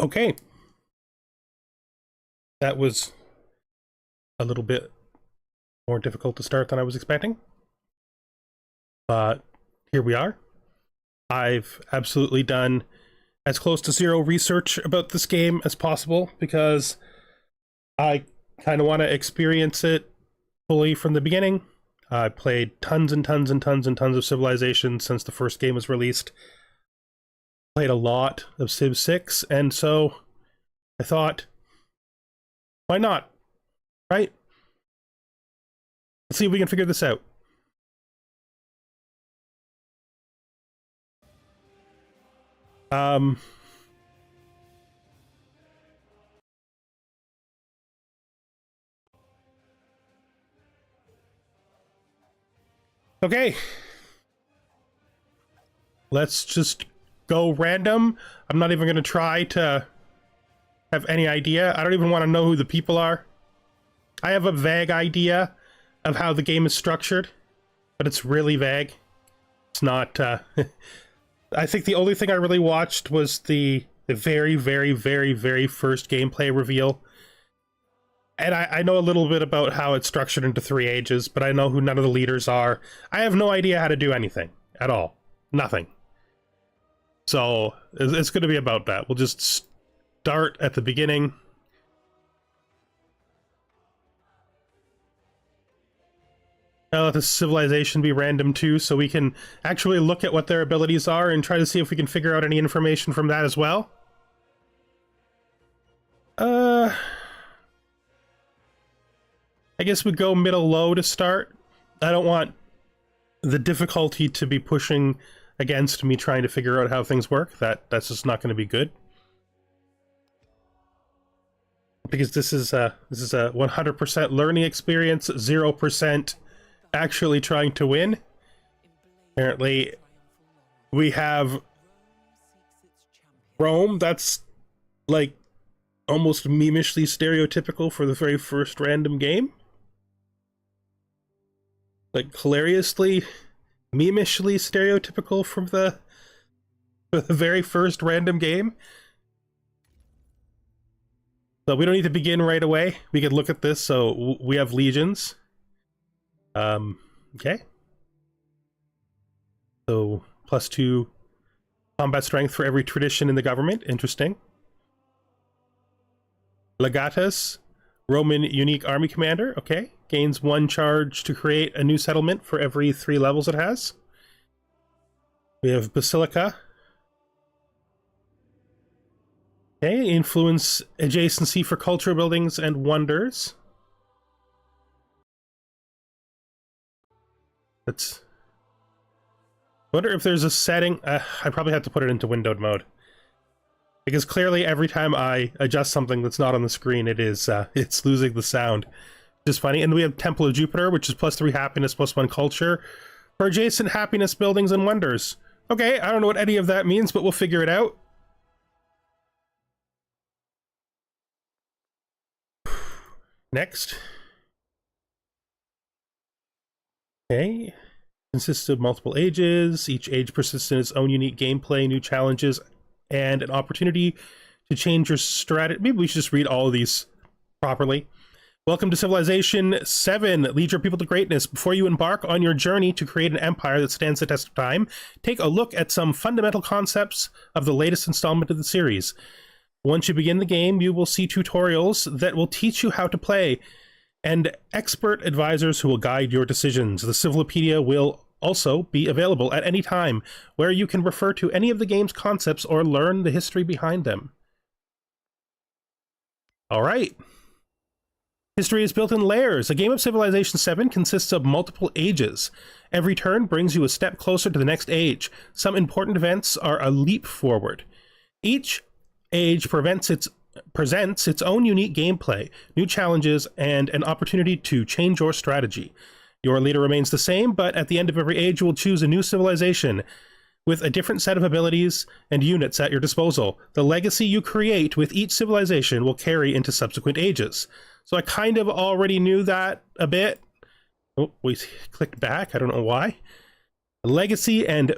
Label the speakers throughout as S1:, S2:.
S1: Okay, that was a little bit more difficult to start than I was expecting. But here we are. I've absolutely done as close to zero research about this game as possible because I kind of want to experience it fully from the beginning. I played tons and tons and tons and tons of Civilization since the first game was released. Played a lot of Civ VI, and so I thought, why not? Right? Let's see if we can figure this out. Okay. Let's just go random. I'm not even going to try to have any idea. I don't even want to know who the people are. I have a vague idea of how the game is structured, but it's really vague. It's not, I think the only thing I really watched was the very, very, very, very first gameplay reveal. And I know a little bit about how it's structured into 3 ages, but I know who none of the leaders are. I have no idea how to do anything at all. Nothing. So it's going to be about that. We'll just start at the beginning. I'll let the civilization be random too, so we can actually look at what their abilities are and try to see if we can figure out any information from that as well. I guess we go middle-low to start. I don't want the difficulty to be pushing against me trying to figure out how things work. That's just not going to be good. Because this is a 100% learning experience, 0% actually trying to win. Apparently, we have Rome. That's like almost memishly stereotypical for the very first random game. Like hilariously, memishly stereotypical from the very first random game. So we don't need to begin right away. We can look at this. So we have legions. Okay. So +2 combat strength for every tradition in the government. Interesting. Legatus, Roman unique army commander. Okay. Gains 1 charge to create a new settlement for every 3 levels it has. We have Basilica. Okay, influence adjacency for culture buildings and wonders. Let's wonder if there's a setting. I probably have to put it into windowed mode. Because clearly every time I adjust something that's not on the screen, it's losing the sound. Just funny. And we have Temple of Jupiter, which is +3 happiness, +1 culture for adjacent happiness buildings and wonders. Okay, I don't know what any of that means, but we'll figure it out. Next. Okay. Consists of multiple ages. Each age persists in its own unique gameplay, new challenges, and an opportunity to change your strategy. Maybe we should just read all of these properly. Welcome to Civilization VII. Lead your people to greatness. Before you embark on your journey to create an empire that stands the test of time, take a look at some fundamental concepts of the latest installment of the series. Once you begin the game, you will see tutorials that will teach you how to play, and expert advisors who will guide your decisions. The Civilopedia will also be available at any time, where you can refer to any of the game's concepts or learn the history behind them. All right. History is built in layers. A game of Civilization VII consists of multiple ages. Every turn brings you a step closer to the next age. Some important events are a leap forward. Each age presents its own unique gameplay, new challenges, and an opportunity to change your strategy. Your leader remains the same, but at the end of every age you will choose a new civilization with a different set of abilities and units at your disposal. The legacy you create with each civilization will carry into subsequent ages. So I kind of already knew that a bit. Oh, we clicked back. I don't know why. Legacy and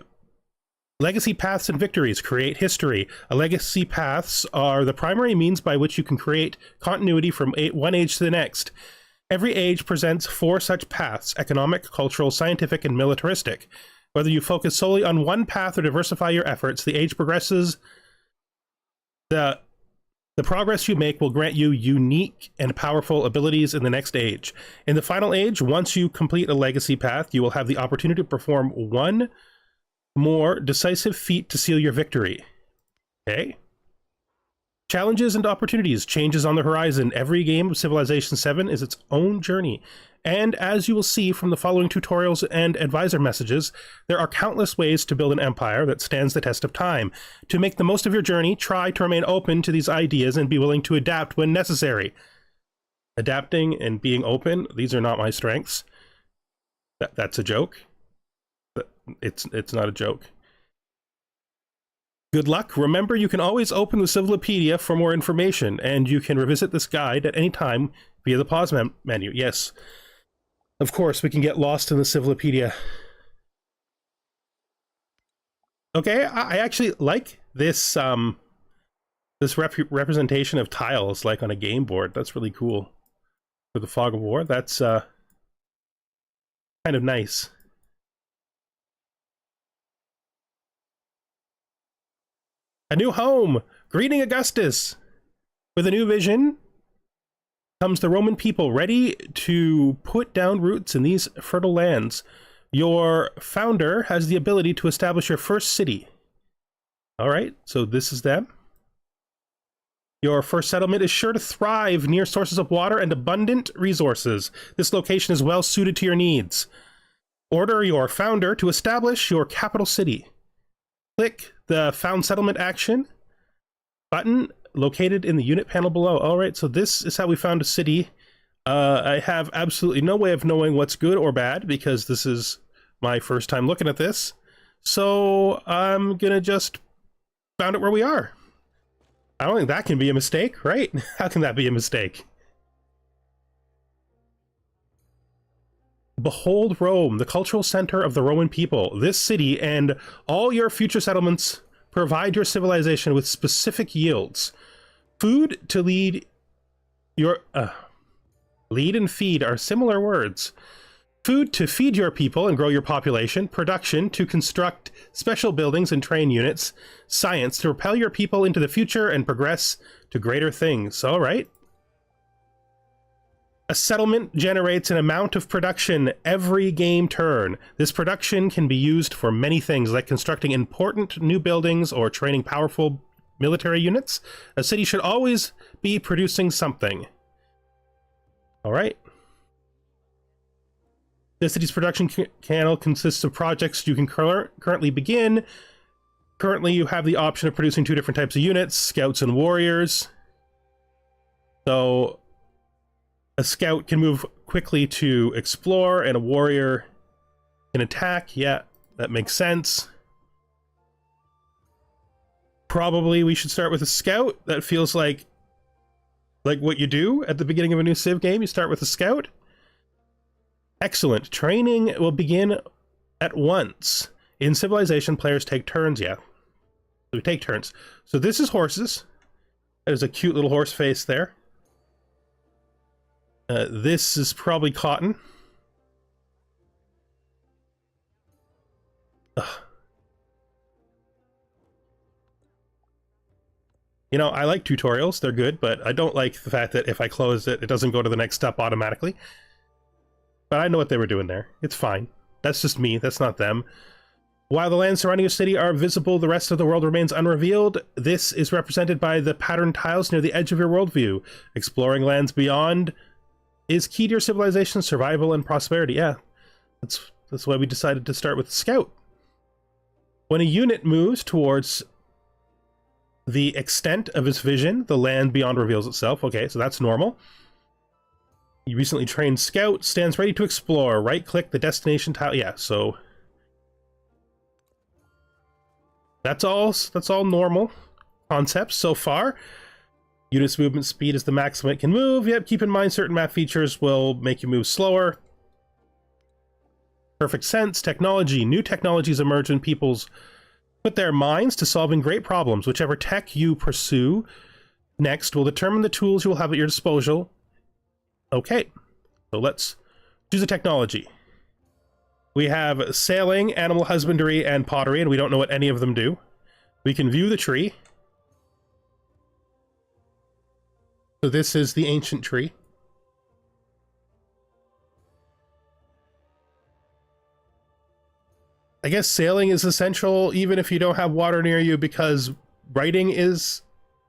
S1: Legacy paths and victories create history. Legacy paths are the primary means by which you can create continuity from one age to the next. Every age presents 4 such paths: economic, cultural, scientific, and militaristic. Whether you focus solely on one path or diversify your efforts, the age progresses. The progress you make will grant you unique and powerful abilities in the next age. In the final age, once you complete a legacy path, you will have the opportunity to perform one more decisive feat to seal your victory. Okay. Challenges and opportunities. Changes on the horizon. Every game of Civilization VII is its own journey. And as you will see from the following tutorials and advisor messages, there are countless ways to build an empire that stands the test of time. To make the most of your journey, try to remain open to these ideas and be willing to adapt when necessary. Adapting and being open, these are not my strengths. That's a joke. It's not a joke. Good luck. Remember, you can always open the Civilopedia for more information, and you can revisit this guide at any time via the pause menu. Yes, of course, we can get lost in the Civilopedia. Okay, I actually like this this representation of tiles, like on a game board. That's really cool. For the Fog of War, that's kind of nice. A new home! Greeting, Augustus! With a new vision comes the Roman people, ready to put down roots in these fertile lands. Your founder has the ability to establish your first city. Alright, so this is them. Your first settlement is sure to thrive near sources of water and abundant resources. This location is well suited to your needs. Order your founder to establish your capital city. Click the Found Settlement action button located in the unit panel below. Alright, so this is how we found a city. I have absolutely no way of knowing what's good or bad because this is my first time looking at this. So I'm gonna just found it where we are. I don't think that can be a mistake, right? How can that be a mistake? Behold Rome, the cultural center of the Roman people. This city and all your future settlements provide your civilization with specific yields. Food to lead your... lead and feed are similar words. Food to feed your people and grow your population. Production to construct special buildings and train units. Science to propel your people into the future and progress to greater things. All right. A settlement generates an amount of production every game turn. This production can be used for many things, like constructing important new buildings or training powerful military units. A city should always be producing something. All right. The city's production channel consists of projects you can currently begin. Currently, you have the option of producing 2 different types of units, scouts and warriors. So a scout can move quickly to explore, and a warrior can attack. Yeah, that makes sense. Probably we should start with a scout. That feels like what you do at the beginning of a new Civ game. You start with a scout. Excellent. Training will begin at once. In Civilization, players take turns. Yeah, we take turns. So this is horses. There's a cute little horse face there. This is probably cotton. Ugh. You know, I like tutorials, they're good, but I don't like the fact that if I close it, it doesn't go to the next step automatically. But I know what they were doing there. It's fine. That's just me, that's not them. While the lands surrounding a city are visible, the rest of the world remains unrevealed. This is represented by the patterned tiles near the edge of your worldview. Exploring lands beyond is key to your civilization's survival and prosperity. Yeah, that's why we decided to start with the Scout. When a unit moves towards the extent of its vision, the land beyond reveals itself. Okay, so that's normal. You recently trained Scout stands ready to explore. Right-click the destination tile. Yeah, so that's all normal concepts so far. Unit's movement speed is the maximum it can move. Yep, keep in mind certain map features will make you move slower. Perfect sense. Technology. New technologies emerge in people's put their minds to solving great problems. Whichever tech you pursue next will determine the tools you will have at your disposal. Okay, so let's choose a technology. We have sailing, animal husbandry, and pottery, and we don't know what any of them do. We can view the tree. So this is the ancient tree. I guess sailing is essential even if you don't have water near you because writing is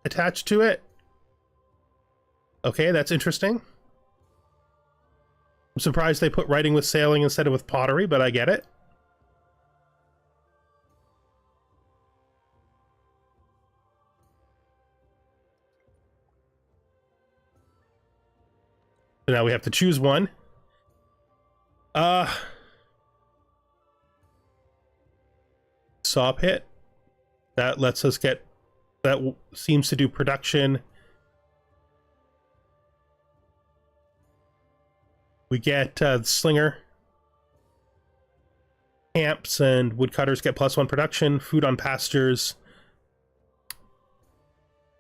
S1: attached to it. Okay, that's interesting. I'm surprised they put writing with sailing instead of with pottery, but I get it. So now we have to choose one. Saw pit. That lets us get... That seems to do production. We get slinger. Camps and woodcutters get +1 production. Food on pastures.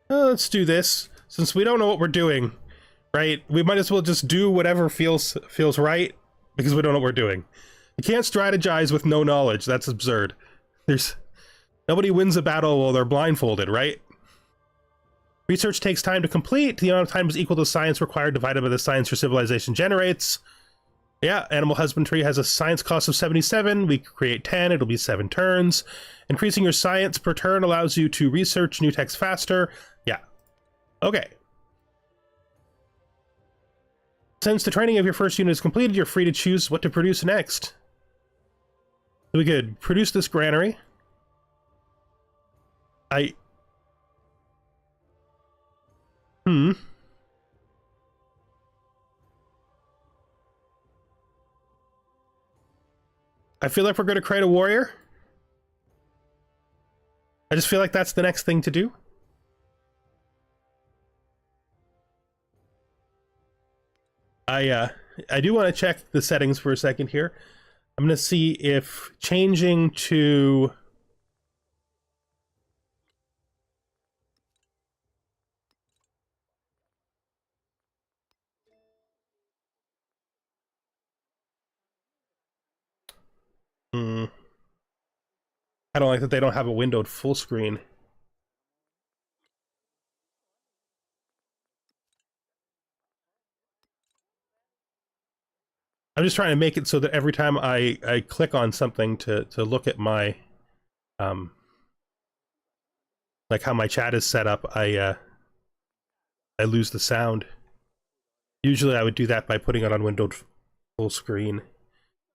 S1: Let's do this. Since we don't know what we're doing, right? We might as well just do whatever feels right, because we don't know what we're doing. You can't strategize with no knowledge. That's absurd. Nobody wins a battle while they're blindfolded, right? Research takes time to complete. The amount of time is equal to science required divided by the science your civilization generates. Yeah, animal husbandry has a science cost of 77. We create 10, it'll be 7 turns. Increasing your science per turn allows you to research new techs faster. Yeah. Okay. Since the training of your first unit is completed, you're free to choose what to produce next. So we could produce this granary. I feel like we're going to create a warrior. I just feel like that's the next thing to do. I do want to check the settings for a second here. I'm going to see if changing to... I don't like that they don't have a windowed full screen. I'm just trying to make it so that every time I click on something to look at my like how my chat is set up, I lose the sound. Usually I would do that by putting it on windowed full screen.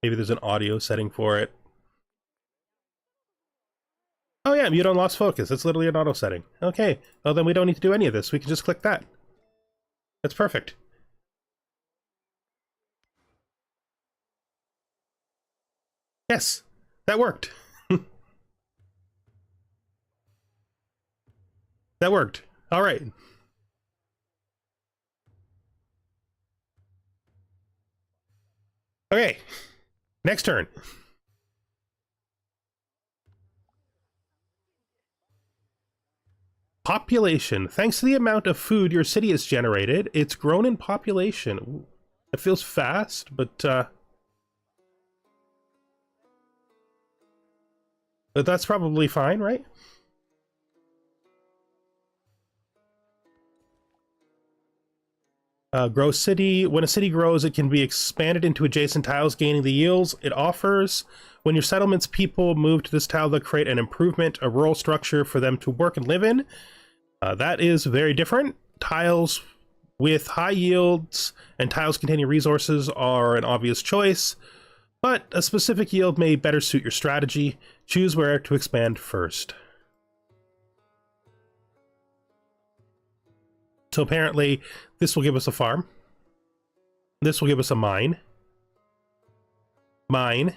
S1: Maybe there's an audio setting for it. Oh yeah, mute on lost focus. That's literally an auto setting. Okay, well then we don't need to do any of this. We can just click that. That's perfect. Yes, that worked. That worked. All right. Okay, next turn. Population. Thanks to the amount of food your city has generated, it's grown in population. Ooh, it feels fast, but that's probably fine, right? Grow city. When a city grows, it can be expanded into adjacent tiles, gaining the yields it offers. When your settlement's people move to this tile, they'll create an improvement, a rural structure for them to work and live in. That is very different. Tiles with high yields and tiles containing resources are an obvious choice, but a specific yield may better suit your strategy. Choose where to expand first. So apparently, this will give us a farm. This will give us a mine. Mine.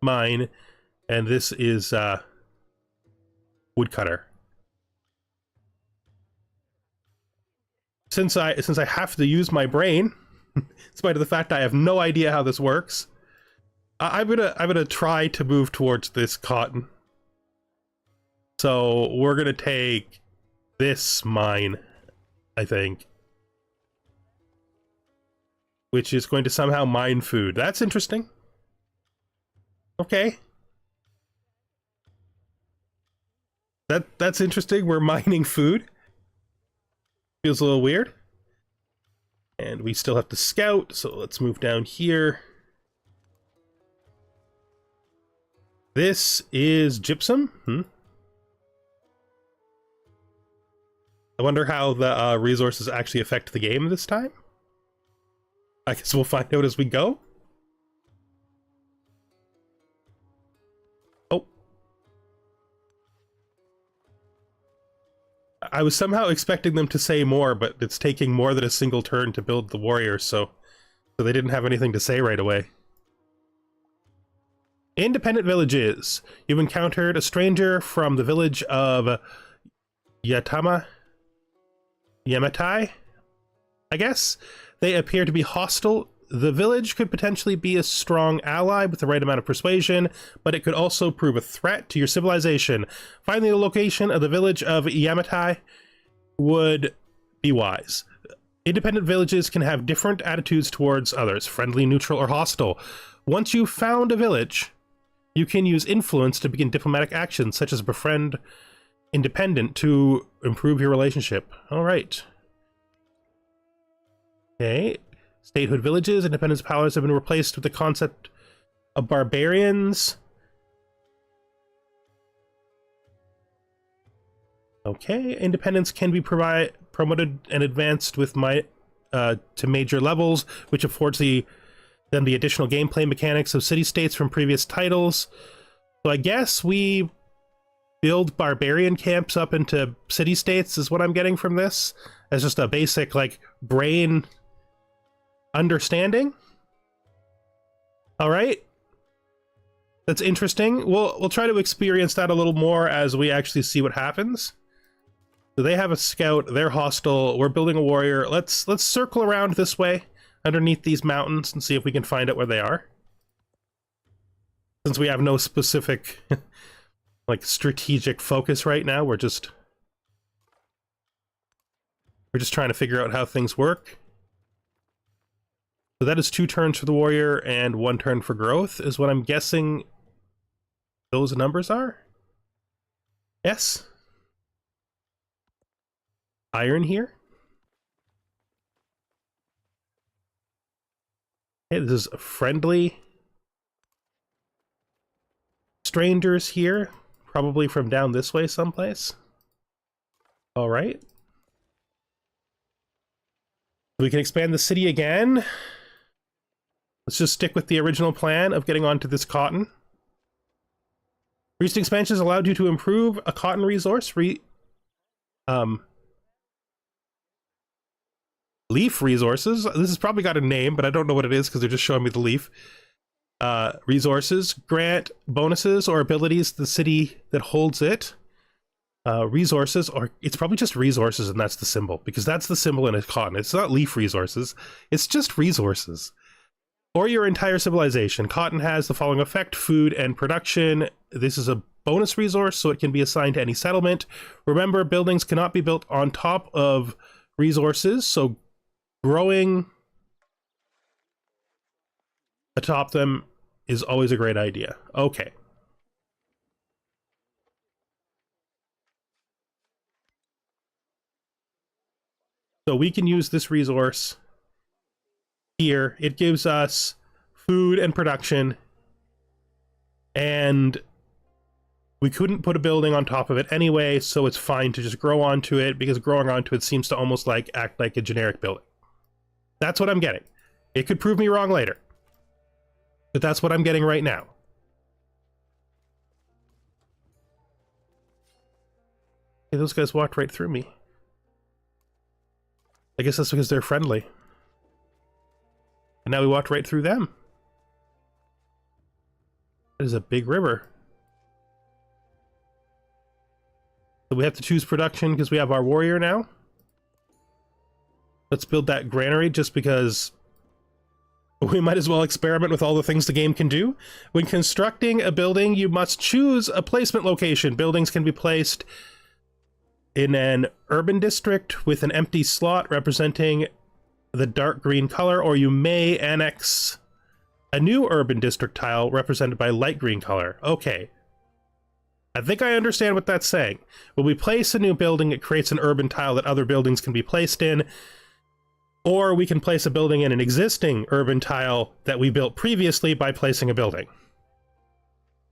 S1: Mine. And this is woodcutter. Since I have to use my brain, in spite of the fact I have no idea how this works, I'm gonna try to move towards this cotton. So we're gonna take this mine, I think, which is going to somehow mine food. That's interesting. Okay. That's interesting. We're mining food. Feels a little weird. And we still have to scout, so let's move down here. This is gypsum. I wonder how the resources actually affect the game this time. I guess we'll find out as we go. Oh. I was somehow expecting them to say more, but it's taking more than a single turn to build the warrior, so they didn't have anything to say right away. Independent villages. You've encountered a stranger from the village of Yamatai, I guess. They appear to be hostile. The village could potentially be a strong ally with the right amount of persuasion, but it could also prove a threat to your civilization. Finding the location of the village of Yamatai would be wise. Independent villages can have different attitudes towards others, friendly, neutral, or hostile. Once you've found a village, you can use influence to begin diplomatic actions, such as befriend independent to improve your relationship. All right. Okay. Statehood villages, independence powers have been replaced with the concept of barbarians. Okay. Independence can be promoted and advanced with to major levels, which affords them the additional gameplay mechanics of city-states from previous titles. So I guess we build barbarian camps up into city-states is what I'm getting from this. As just a basic, like, brain understanding. All right. That's interesting. We'll try to experience that a little more as we actually see what happens. So they have a scout, they're hostile, we're building a warrior. Let's circle around this way underneath these mountains and see if we can find out where they are. Since we have no specific like strategic focus right now, we're just trying to figure out how things work. So that is 2 turns for the warrior and 1 turn for growth, is what I'm guessing those numbers are. Yes. Iron here. Okay, this is friendly. Strangers here, probably from down this way someplace. All right. We can expand the city again. Let's just stick with the original plan of getting onto this cotton. Recent expansions allowed you to improve a cotton resource. Leaf resources. This has probably got a name, but I don't know what it is because they're just showing me the leaf. Resources grant bonuses or abilities to the city that holds it. Resources, or it's probably just resources, and that's the symbol, because that's the symbol in a cotton. It's not leaf resources, it's just resources. Or your entire civilization. Cotton has the following effect: food and production. This is a bonus resource, so it can be assigned to any settlement. Remember, buildings cannot be built on top of resources, so growing atop them is always a great idea. Okay. So we can use this resource here. It gives us food and production, and we couldn't put a building on top of it anyway, so it's fine to just grow onto it, because growing onto it seems to almost like act like a generic building. That's what I'm getting. It could prove me wrong later, but that's what I'm getting right now. Hey, those guys walked right through me. I guess that's because they're friendly. And now we walked right through them. That is a big river. So we have to choose production because we have our warrior now. Let's build that granary just because We might as well experiment with all the things the game can do. When constructing a building, you must choose a placement location. Buildings can be placed in an urban district with an empty slot representing the dark green color, or you may annex a new urban district tile represented by light green color. Okay. I think I understand what that's saying. When we place a new building, it creates an urban tile that other buildings can be placed in, or we can place a building in an existing urban tile that we built previously by placing a building.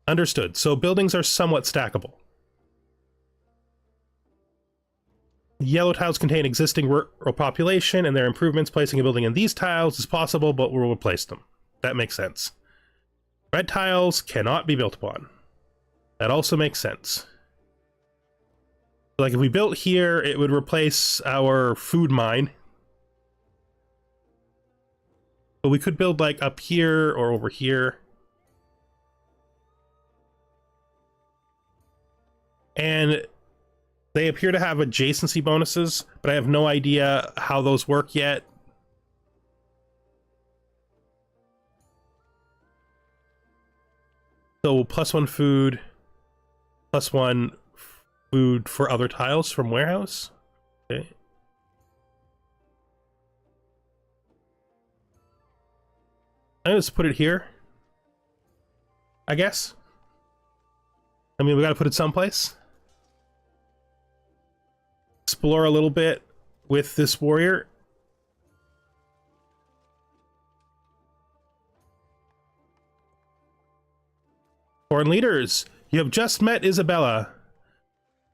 S1: Understood. So buildings are somewhat stackable. Yellow tiles contain existing rural population and their improvements. Placing a building in these tiles is possible, but we'll replace them. That makes sense. Red tiles cannot be built upon. That also makes sense. Like if we built here, it would replace our food mine. But we could build like up here or over here. And they appear to have adjacency bonuses, but I have no idea how those work yet. So +1 food, +1 food for other tiles from warehouse. Okay. I just put it here, I guess. I mean, we gotta put it someplace. Explore a little bit with this warrior. Foreign leaders, you have just met Isabella.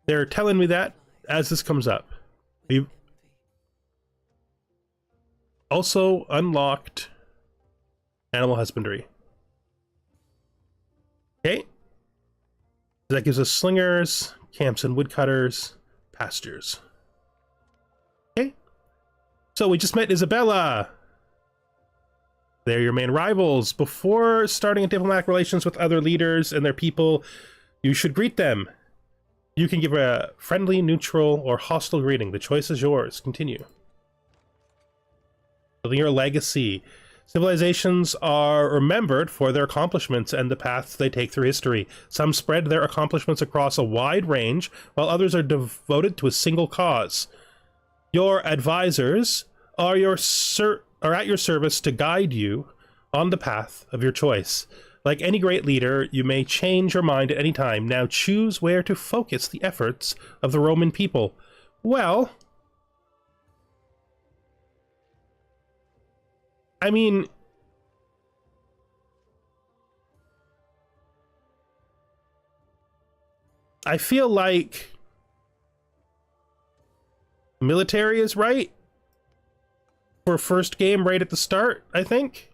S1: They're telling me that as this comes up. We've also unlocked animal husbandry. Okay. That gives us slingers, camps and woodcutters, pastures. Okay. So we just met Isabella. They're your main rivals. Before starting diplomatic relations with other leaders and their people, you should greet them. You can give a friendly, neutral, or hostile greeting. The choice is yours. Continue. Building your legacy. Civilizations are remembered for their accomplishments and the paths they take through history. Some spread their accomplishments across a wide range, while others are devoted to a single cause. Your advisors are at your service to guide you on the path of your choice. Like any great leader, you may change your mind at any time. Now choose where to focus the efforts of the Roman people. Well, I mean, I feel like military is right for first game right at the start, I think.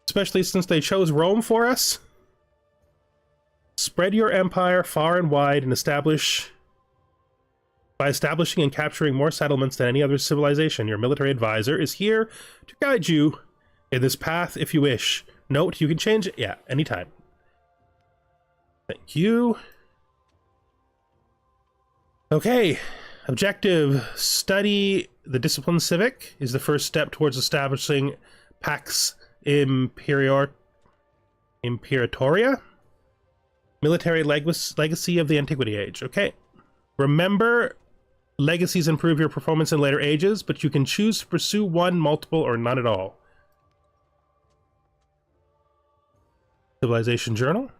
S1: Especially since they chose Rome for us. Spread your empire far and wide and by establishing and capturing more settlements than any other civilization. Your military advisor is here to guide you in this path if you wish. Note, you can change it, yeah, anytime. Thank you. Okay, objective. Study the discipline civic is the first step towards establishing Pax Imperatoria. Military legacy of the Antiquity Age. Okay. Remember, legacies improve your performance in later ages, but you can choose to pursue one, multiple, or none at all. Civilization Journal.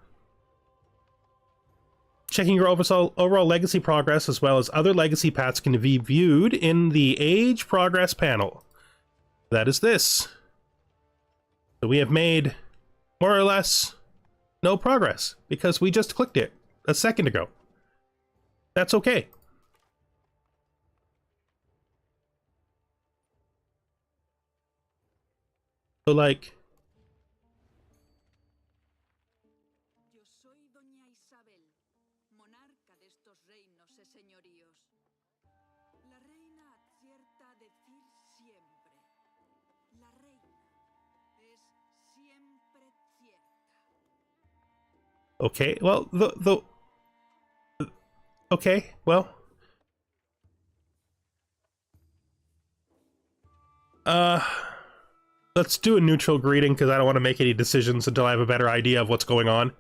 S1: Checking your overall legacy progress as well as other legacy paths can be viewed in the Age Progress panel. That is this. So we have made more or less no progress because we just clicked it a second ago. That's okay. So like,
S2: Yo soy doña Isabel, monarca de estos reinos y señoríos. La reina acierta a decir siempre. La reina es siempre cierta.
S1: okay, well, okay, well. Let's do a neutral greeting because I don't want to make any decisions until I have a better idea of what's going on.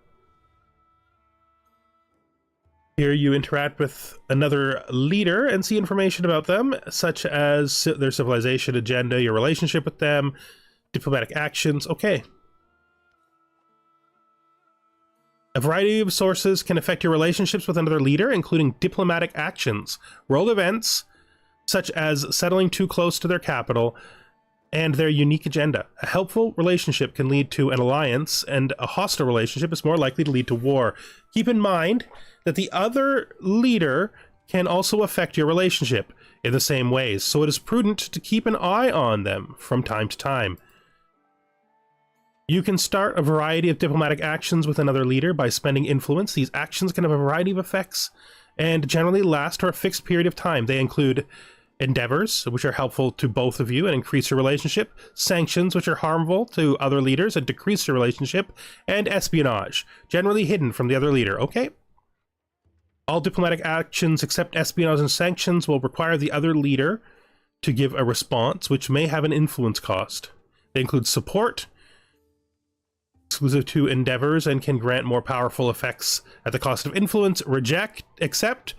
S1: Here you interact with another leader and see information about them, such as their civilization agenda, your relationship with them, diplomatic actions. Okay. A variety of sources can affect your relationships with another leader, including diplomatic actions, world events, such as settling too close to their capital, and their unique agenda. A helpful relationship can lead to an alliance, and a hostile relationship is more likely to lead to war. Keep in mind that the other leader can also affect your relationship in the same ways, so it is prudent to keep an eye on them from time to time. You can start a variety of diplomatic actions with another leader by spending influence. These actions can have a variety of effects and generally last for a fixed period of time. They include endeavors, which are helpful to both of you and increase your relationship, sanctions, which are harmful to other leaders and decrease your relationship, and espionage, generally hidden from the other leader. Okay? All diplomatic actions except espionage and sanctions will require the other leader to give a response, which may have an influence cost. They include support, exclusive to endeavors, and can grant more powerful effects at the cost of influence. Reject, accept,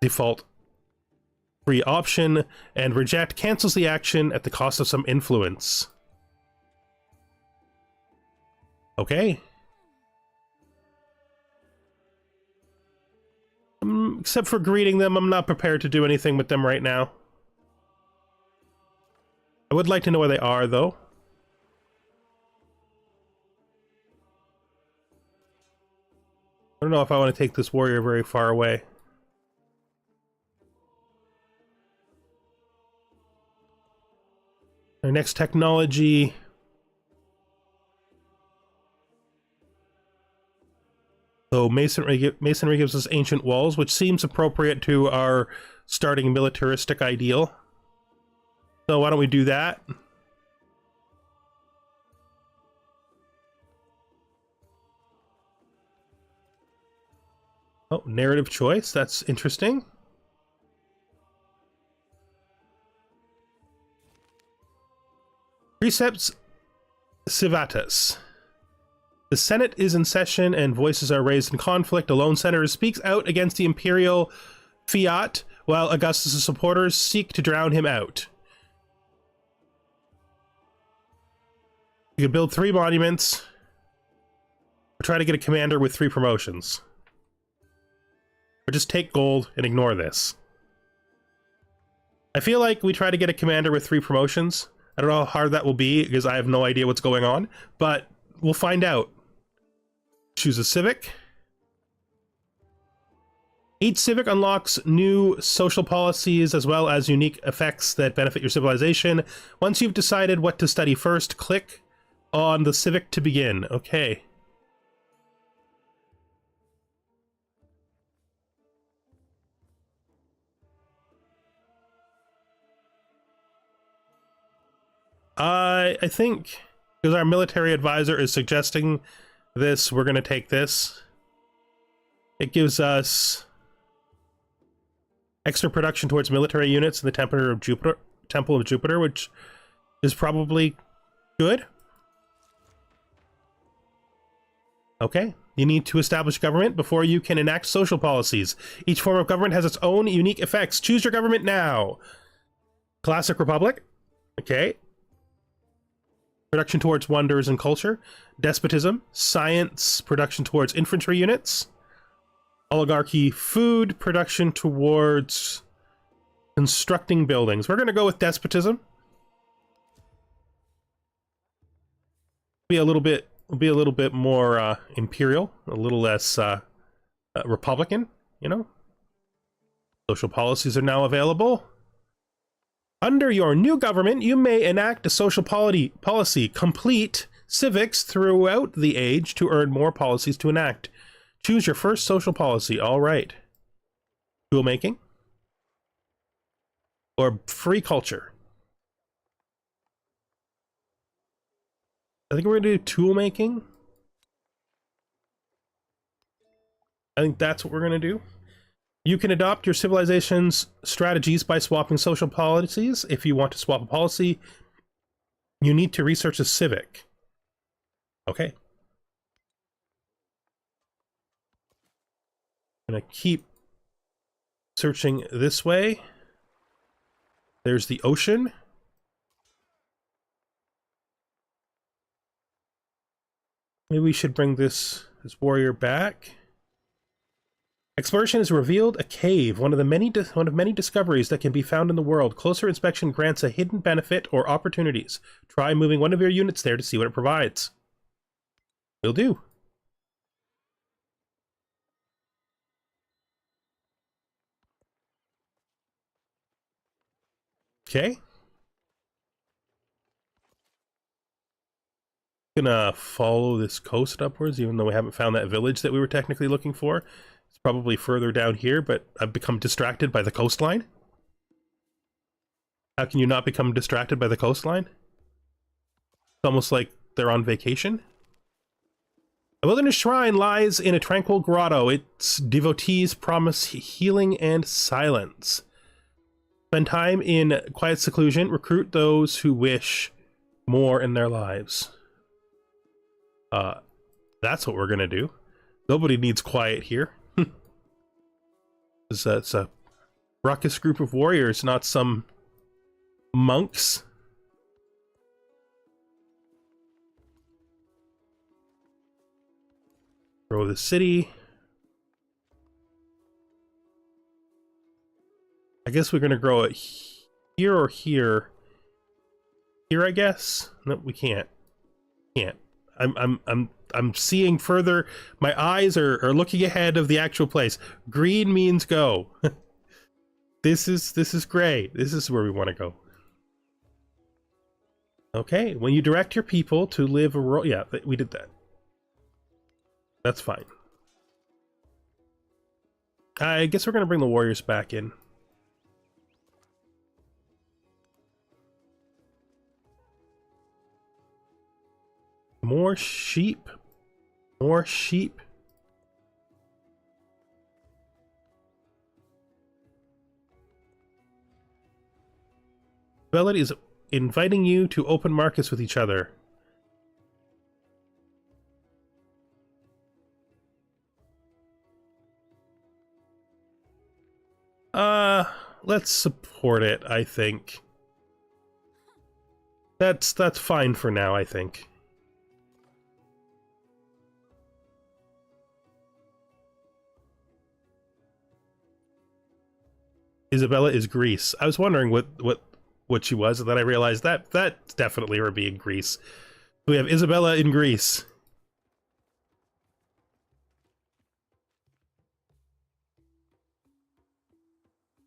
S1: default free option, and reject cancels the action at the cost of some influence. Okay. Except for greeting them, I'm not prepared to do anything with them right now. I would like to know where they are, though. I don't know if I want to take this warrior very far away. Our next technology. So masonry gives us ancient walls, which seems appropriate to our starting militaristic ideal. So why don't we do that? Oh, narrative choice. That's interesting. Precepts Civatus. The Senate is in session and voices are raised in conflict. A lone senator speaks out against the imperial fiat, while Augustus' supporters seek to drown him out. You can build 3 monuments, or try to get a commander with 3 promotions. Or just take gold and ignore this. I feel like we try to get a commander with 3 promotions. I don't know how hard that will be, because I have no idea what's going on, but we'll find out. Choose a civic. Each civic unlocks new social policies as well as unique effects that benefit your civilization. Once you've decided what to study first, click on the civic to begin. Okay. I think because our military advisor is suggesting this, we're going to take this. It gives us extra production towards military units in the Temple of Jupiter, which is probably good. Okay. You need to establish government before you can enact social policies. Each form of government has its own unique effects. Choose your government now. Classic Republic. Okay. Production towards wonders and culture. Despotism. Science. Production towards infantry units. Oligarchy. Food. Production towards constructing buildings. We're going to go with despotism. Be a little bit more imperial, a little less republican, you know. Social policies are now available. Under your new government, you may enact a social policy. Complete civics throughout the age to earn more policies to enact. Choose your first social policy. All right. Tool making or free culture. I think we're going to do tool making. I think that's what we're going to do. You can adopt your civilization's strategies by swapping social policies. If you want to swap a policy, You need to research a civic. Okay. I'm gonna keep searching this way. There's the ocean. Maybe we should bring this warrior back. Exploration has revealed a cave, one of many discoveries that can be found in the world. Closer inspection grants a hidden benefit or opportunities. Try moving one of your units there to see what it provides. Will do. Okay. Gonna follow this coast upwards, even though we haven't found that village that we were technically looking for. It's probably further down here, but I've become distracted by the coastline. How can you not become distracted by the coastline? It's almost like they're on vacation. A wilderness shrine lies in a tranquil grotto. Its devotees promise healing and silence. Spend time in quiet seclusion. Recruit those who wish more in their lives. That's what we're gonna do. Nobody needs quiet here. It's a ruckus group of warriors, not some monks. Grow the city. I guess we're gonna grow it here or here. Here, I guess. No, we can't. Can't. I'm seeing further. My eyes are looking ahead of the actual place. Green means go. This is gray. This is where we want to go. Okay, when you direct your people to live a rural, yeah, we did that. That's fine. I guess we're gonna bring the warriors back in. More sheep. More sheep. Ability is inviting you to open markets with each other. Let's support it, I think. That's fine for now, I think. Isabella is Greece. I was wondering what she was, and then I realized that's definitely her being Greece. We have Isabella in Greece.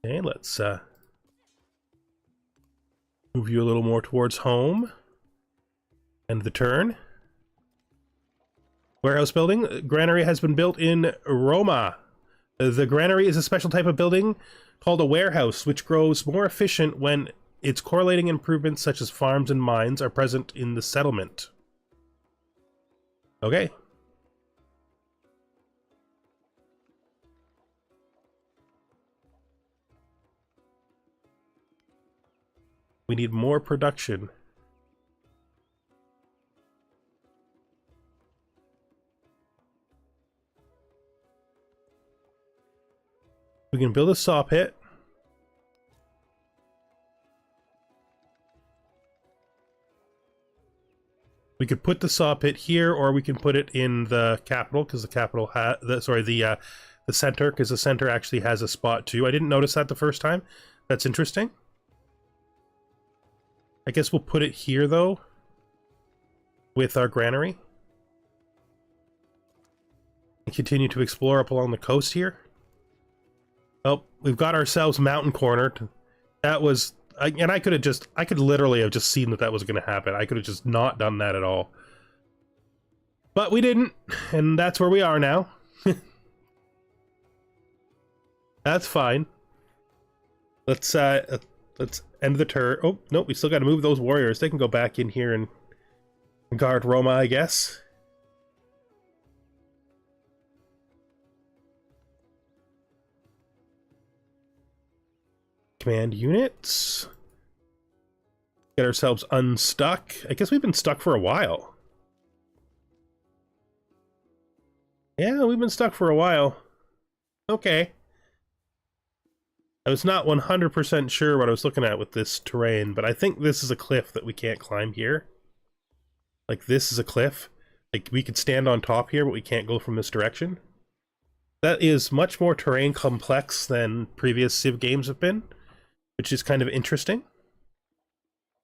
S1: Okay, let's move you a little more towards home. End the turn. Warehouse building. Granary has been built in Roma. The granary is a special type of building called a warehouse, which grows more efficient when its correlating improvements such as farms and mines are present in the settlement. Okay. We need more production. We can build a saw pit. We could put the saw pit here, or we can put it in the capital, because the capital has the center, because the center actually has a spot too. I didn't notice that the first time. That's interesting. I guess we'll put it here though, with our granary, and continue to explore up along the coast here. Oh, we've got ourselves mountain cornered. That was, and I could literally have just seen that was going to happen. I could have just not done that at all. But we didn't, and that's where we are now. That's fine. Let's end the turn. Oh, nope, we still got to move those warriors. They can go back in here and guard Roma, I guess. Command units. Get ourselves unstuck. I guess we've been stuck for a while. Yeah, we've been stuck for a while. Okay. I was not 100% sure what I was looking at with this terrain, but I think this is a cliff that we can't climb here. Like, this is a cliff. Like, we could stand on top here, but we can't go from this direction. That is much more terrain complex than previous Civ games have been, which is kind of interesting.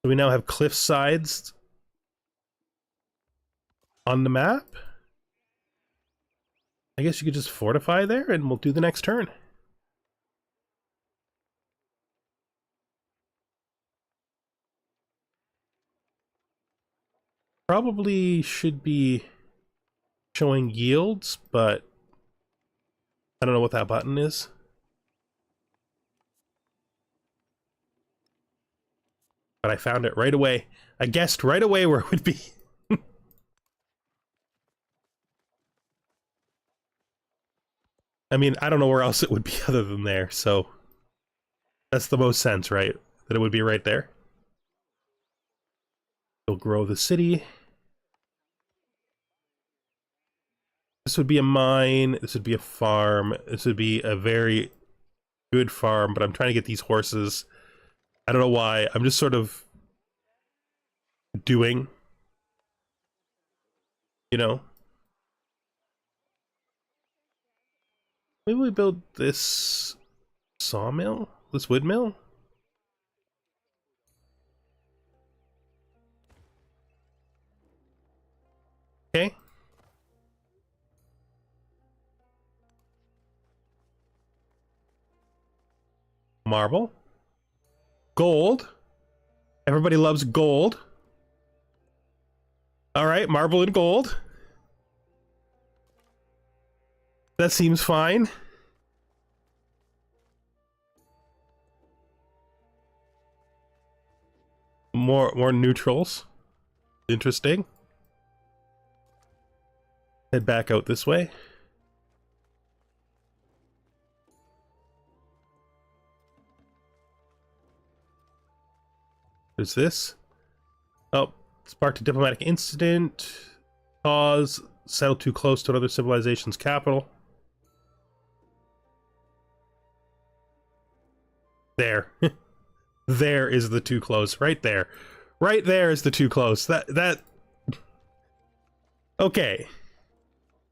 S1: So we now have cliff sides on the map. I guess you could just fortify there and we'll do the next turn. Probably should be showing yields, but I don't know what that button is. But I found it right away. I guessed right away where it would be. I mean, I don't know where else it would be other than there, so that's the most sense, right? That it would be right there. We'll grow the city. This would be a mine, this would be a farm, this would be a very good farm, but I'm trying to get these horses. I don't know why, I'm just sort of doing, you know? Maybe we build this sawmill? This wood mill? Okay. Marble. Gold. Everybody loves gold. Alright, marble and gold. That seems fine. More neutrals. Interesting. Head back out this way. There's this. Oh, sparked a diplomatic incident. Cause settled too close to another civilization's capital. There. There is the too close. Right there. Right there is the too close. That... Okay.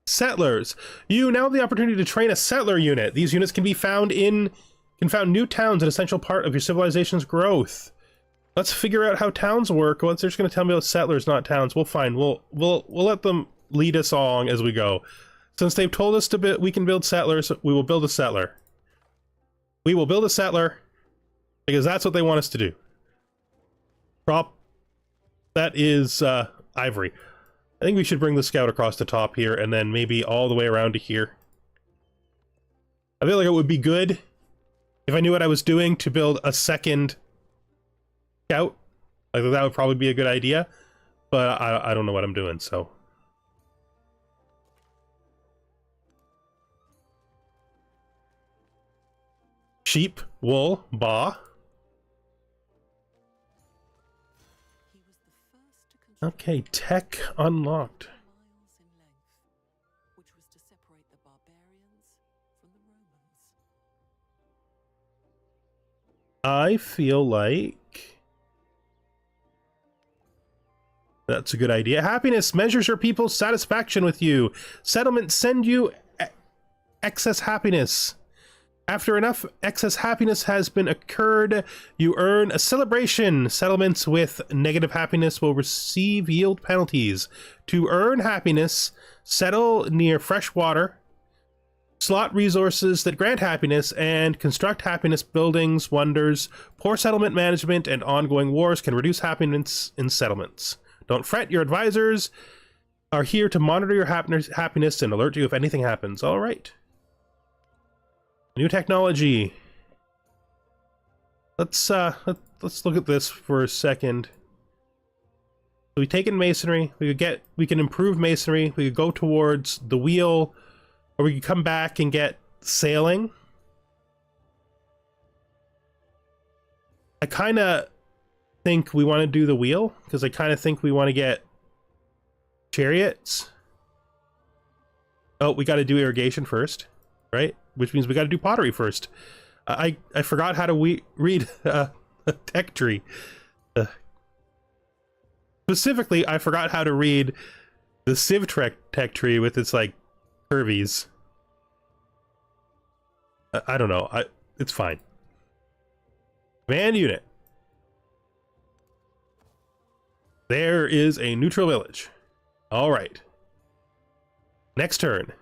S1: Settlers. You now have the opportunity to train a settler unit. These units can be found found new towns, an essential part of your civilization's growth. Let's figure out how towns work. Well, they're just going to tell me about settlers, not towns. We'll find. We'll let them lead us along as we go. Since they've told us we can build settlers, we will build a settler. We will build a settler because that's what they want us to do. Prop. That is ivory. I think we should bring the scout across the top here and then maybe all the way around to here. I feel like it would be good if I knew what I was doing to build a second scout. Like, that would probably be a good idea, but I don't know what I'm doing, so. Sheep, wool, ba. Okay, tech unlocked. I feel like that's a good idea. Happiness measures your people's satisfaction with you. Settlements send you excess happiness. After enough excess happiness has been occurred, you earn a celebration. Settlements with negative happiness will receive yield penalties. To earn happiness, settle near fresh water, slot resources that grant happiness, and construct happiness buildings. Wonders. Poor settlement management and ongoing wars can reduce happiness in settlements. Don't fret, your advisors are here to monitor your happiness and alert you if anything happens. All right. New technology. Let's look at this for a second. So we take in masonry. We can improve masonry. We could go towards the wheel, or we could come back and get sailing. I kind of think we want to do the wheel, because I kind of think we want to get chariots. Oh, we got to do irrigation first, right? Which means we got to do pottery first. I forgot how to read a tech tree. Specifically, I forgot how to read the Civ tech tree with its like curvies. I don't know. It's fine. Command unit. There is a neutral village. All right. Next turn.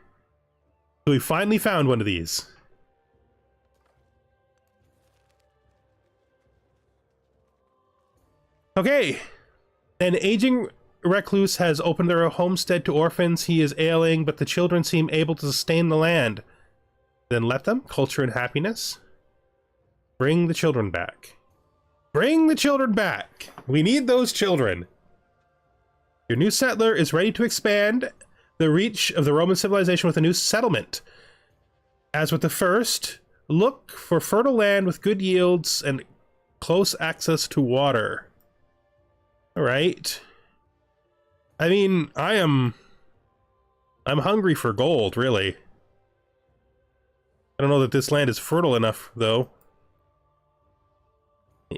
S1: So we finally found one of these. Okay. An aging recluse has opened their homestead to orphans. He is ailing, but the children seem able to sustain the land. Then let them. Culture and happiness. Bring the children back. Bring the children back. We need those children. Your new settler is ready to expand the reach of the Roman civilization with a new settlement. As with the first, look for fertile land with good yields and close access to water. All right. I mean, I'm hungry for gold, really. I don't know that this land is fertile enough, though.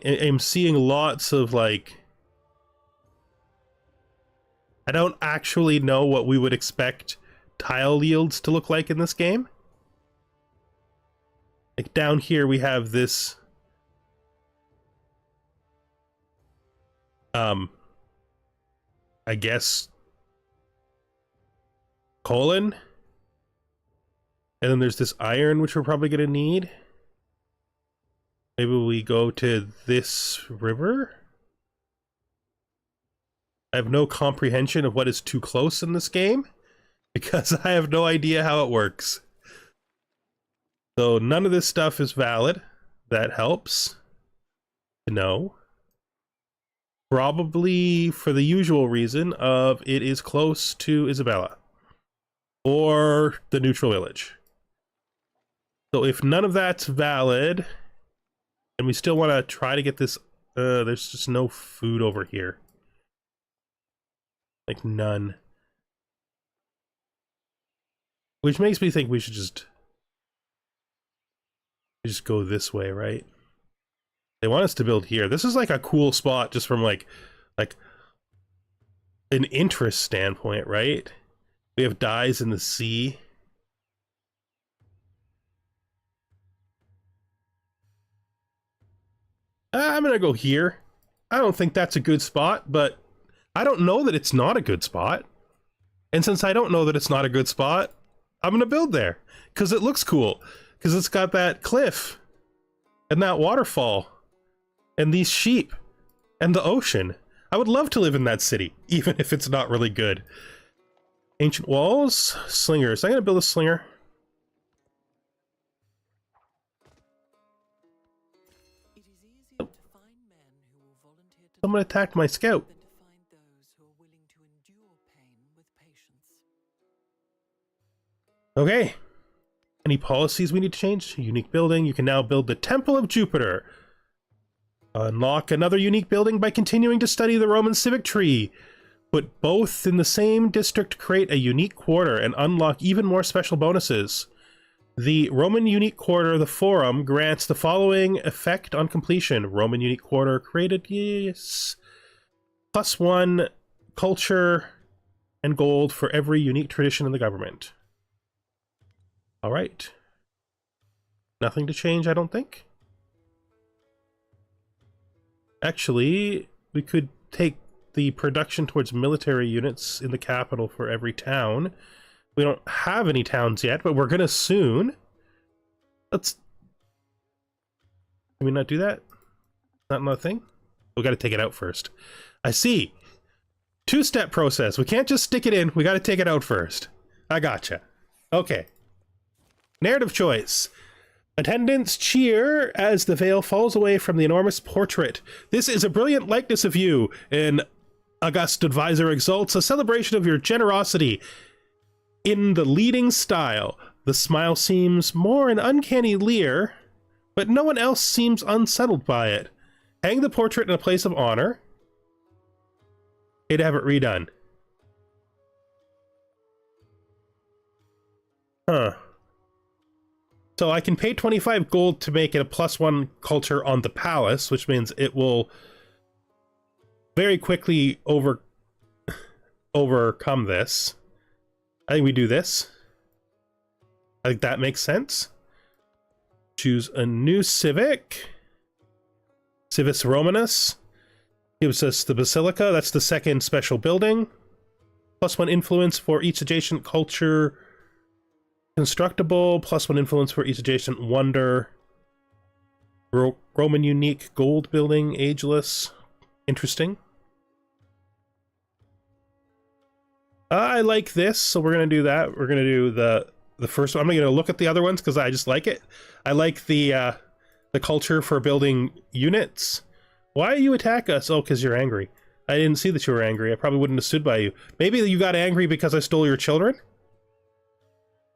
S1: I'm seeing lots of, like... I don't actually know what we would expect tile yields to look like in this game. Like, down here we have this... I guess... colon? And then there's this iron, which we're probably going to need. Maybe we go to this river? I have no comprehension of what is too close in this game, because I have no idea how it works. So none of this stuff is valid. That helps to know. Probably for the usual reason of it is close to Isabella. Or the neutral village. So if none of that's valid, and we still want to try to get this, there's just no food over here. Like none. Which makes me think we should just go this way, right? They want us to build here. This is like a cool spot just from like an interest standpoint, right? We have dyes in the sea. I'm gonna go here. I don't think that's a good spot, but I don't know that it's not a good spot. And since I don't know that it's not a good spot, I'm gonna build there. Because it looks cool. Because it's got that cliff. And that waterfall. And these sheep. And the ocean. I would love to live in that city, even if it's not really good. Ancient walls. Slingers. I'm gonna build a slinger. Someone attacked my scout. Okay. Any policies we need to change? Unique building. You can now build the Temple of Jupiter. Unlock another unique building by continuing to study the Roman civic tree. Put both in the same district to create a unique quarter and unlock even more special bonuses. The Roman Unique Quarter, the Forum, grants the following effect on completion. Roman Unique Quarter created, yes. +1 culture and gold for every unique tradition in the government. Alright. Nothing to change, I don't think. Actually, we could take the production towards military units in the capital for every town. We don't have any towns yet, but we're gonna soon. Let's... Can we not do that? Not another thing? We gotta take it out first. I see. Two-step process. We can't just stick it in. We gotta take it out first. I gotcha. Okay. Narrative choice. Attendants cheer as the veil falls away from the enormous portrait. This is a brilliant likeness of you. An august advisor exalts a celebration of your generosity. In the leading style, the smile seems more an uncanny leer, but no one else seems unsettled by it. Hang the portrait in a place of honor. They'd have it redone. Huh. So I can pay 25 gold to make it a +1 culture on the palace, which means it will very quickly overcome this. I think we do this. I think that makes sense. Choose a new civic. Civis Romanus. Gives us the Basilica. That's the second special building. +1 influence for each adjacent culture. Constructible. +1 influence for each adjacent wonder. Roman unique gold building. Ageless. Interesting. I like this, so we're going to do that. We're going to do the first one. I'm going to look at the other ones because I just like it. I like the culture for building units. Why do you attack us? Oh, because you're angry. I didn't see that you were angry. I probably wouldn't have stood by you. Maybe you got angry because I stole your children?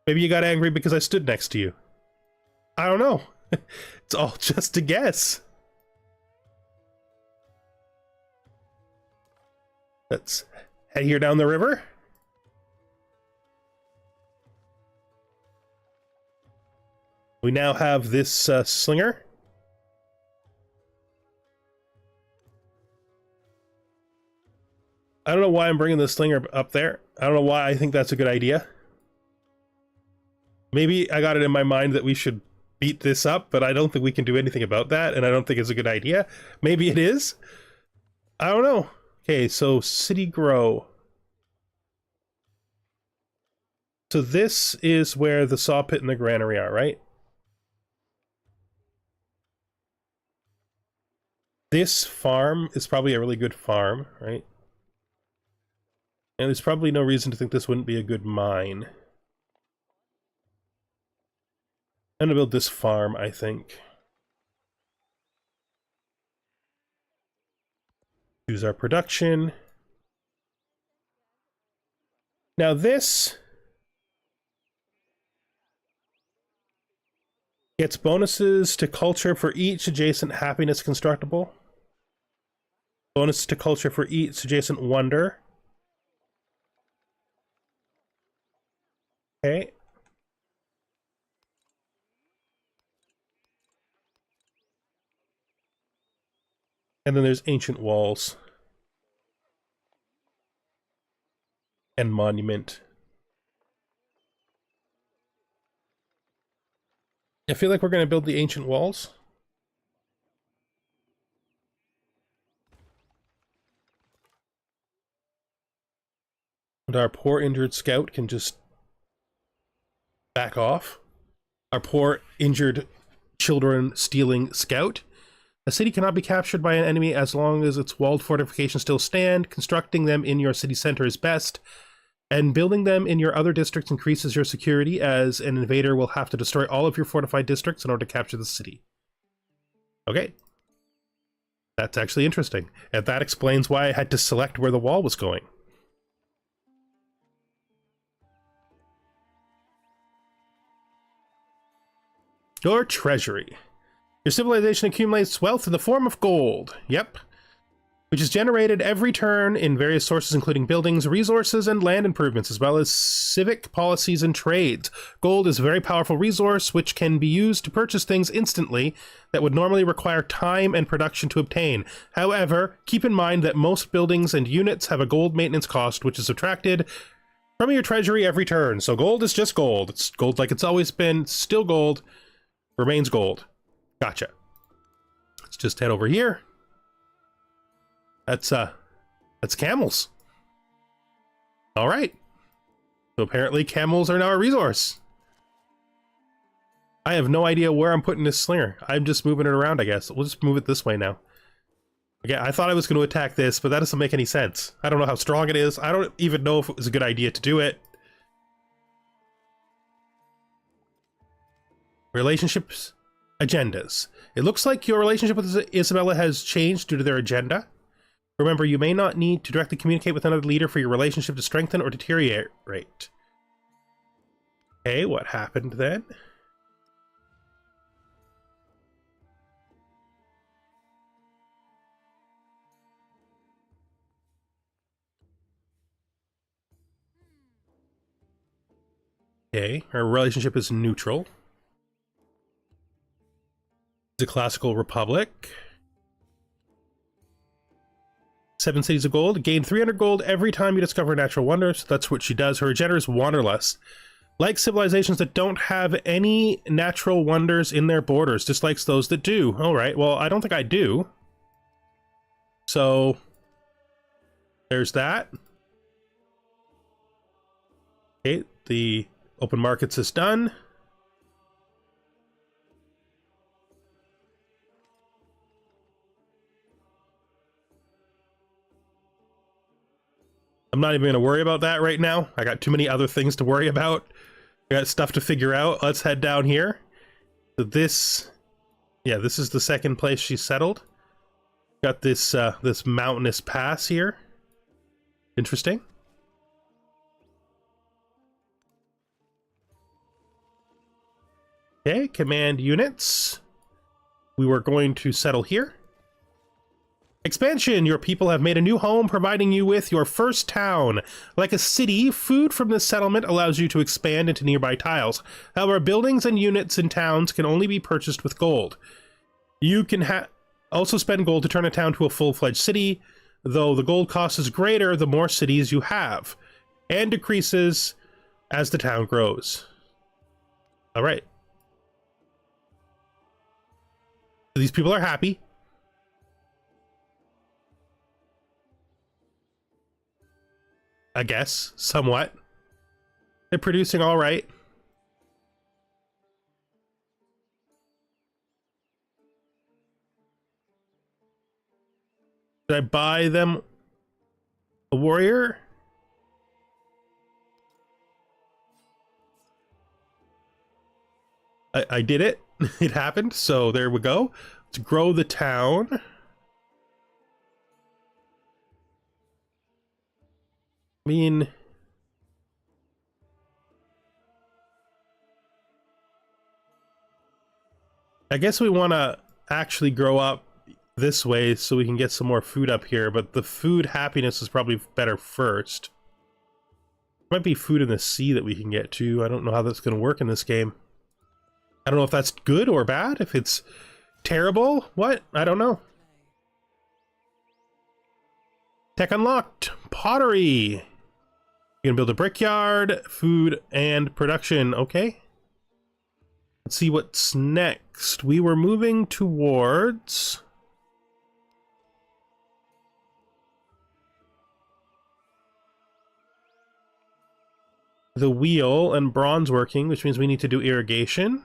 S1: Maybe you got angry because I stood next to you. I don't know. It's all just a guess. Let's head here down the river. We now have this slinger. I don't know why I'm bringing the slinger up there. I don't know why I think that's a good idea. Maybe I got it in my mind that we should beat this up, but I don't think we can do anything about that, and I don't think it's a good idea. Maybe it is. I don't know. Okay, so city grow. So this is where the saw pit and the granary are, right? This farm is probably a really good farm, right? And there's probably no reason to think this wouldn't be a good mine. I'm gonna build this farm, I think. Choose our production. Now this gets bonuses to culture for each adjacent happiness constructible. Bonus to culture for each adjacent wonder. Okay. And then there's ancient walls. And monument. I feel like we're going to build the ancient walls. And our poor injured scout can just back off. Our poor injured children stealing scout. A city cannot be captured by an enemy as long as its walled fortifications still stand. Constructing them in your city center is best. And building them in your other districts increases your security, as an invader will have to destroy all of your fortified districts in order to capture the city. Okay. That's actually interesting. And that explains why I had to select where the wall was going. Your treasury. Your civilization accumulates wealth in the form of gold. Yep. Which is generated every turn in various sources, including buildings, resources, and land improvements, as well as civic policies and trades. Gold is a very powerful resource which can be used to purchase things instantly that would normally require time and production to obtain. However, keep in mind that most buildings and units have a gold maintenance cost, which is subtracted from your treasury every turn. So gold is just gold. It's gold like it's always been, still gold, remains gold. Gotcha. Let's just head over here. That's camels. All right. So apparently camels are now a resource. I have no idea where I'm putting this slinger. I'm just moving it around, I guess. We'll just move it this way now. Okay, I thought I was going to attack this, but that doesn't make any sense. I don't know how strong it is. I don't even know if it was a good idea to do it. Relationships, agendas. It looks like your relationship with Isabella has changed due to their agenda. Remember, you may not need to directly communicate with another leader for your relationship to strengthen or deteriorate. Okay, what happened then? Okay, our relationship is neutral. It's a classical republic. 7 cities of gold. Gain 300 gold every time you discover a natural wonder. So that's what she does. Her agenda is wanderlust. Like civilizations that don't have any natural wonders in their borders. Dislikes those that do. Alright, well, I don't think I do. So, there's that. Okay, the open markets is done. I'm not even going to worry about that right now. I got too many other things to worry about. I got stuff to figure out. Let's head down here. So this, yeah, this is the second place she settled. Got this this mountainous pass here. Interesting. Okay, command units. We were going to settle here. Expansion! Your people have made a new home, providing you with your first town. Like a city, food from this settlement allows you to expand into nearby tiles. However, buildings and units in towns can only be purchased with gold. You can also spend gold to turn a town to a full-fledged city, though the gold cost is greater the more cities you have, and decreases as the town grows. Alright. These people are happy. I guess, somewhat. They're producing all right. Did I buy them a warrior? I did it. It happened. So there we go. Let's grow the town. I mean, I guess we want to actually grow up this way so we can get some more food up here, but the food happiness is probably better first. Might be food in the sea that we can get to. I don't know how that's going to work in this game. I don't know if that's good or bad, if it's terrible. What? I don't know. Tech unlocked. Pottery. You can build a brickyard, food, and production. Okay. Let's see what's next. We were moving towards the wheel and bronze working, which means we need to do irrigation.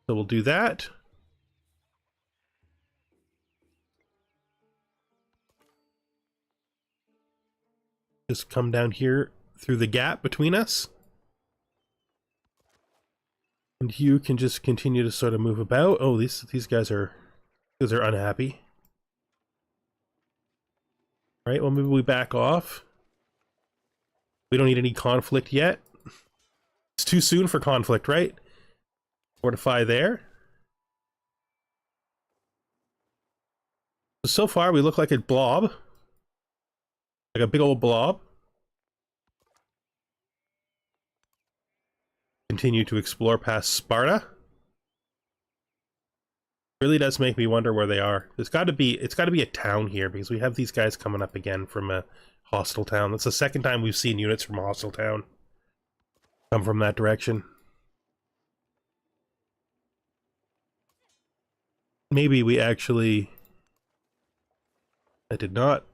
S1: So we'll do that. Just come down here through the gap between us. And you can just continue to sort of move about. Oh, these guys are unhappy. Right, well maybe we back off. We don't need any conflict yet. It's too soon for conflict, right? Fortify there. So far we look like a blob. Like a big old blob. Continue to explore past Sparta. Really does make me wonder where they are. It's got to be a town here because we have these guys coming up again from a hostile town. That's the second time we've seen units from a hostile town come from that direction. Maybe we actually... That did not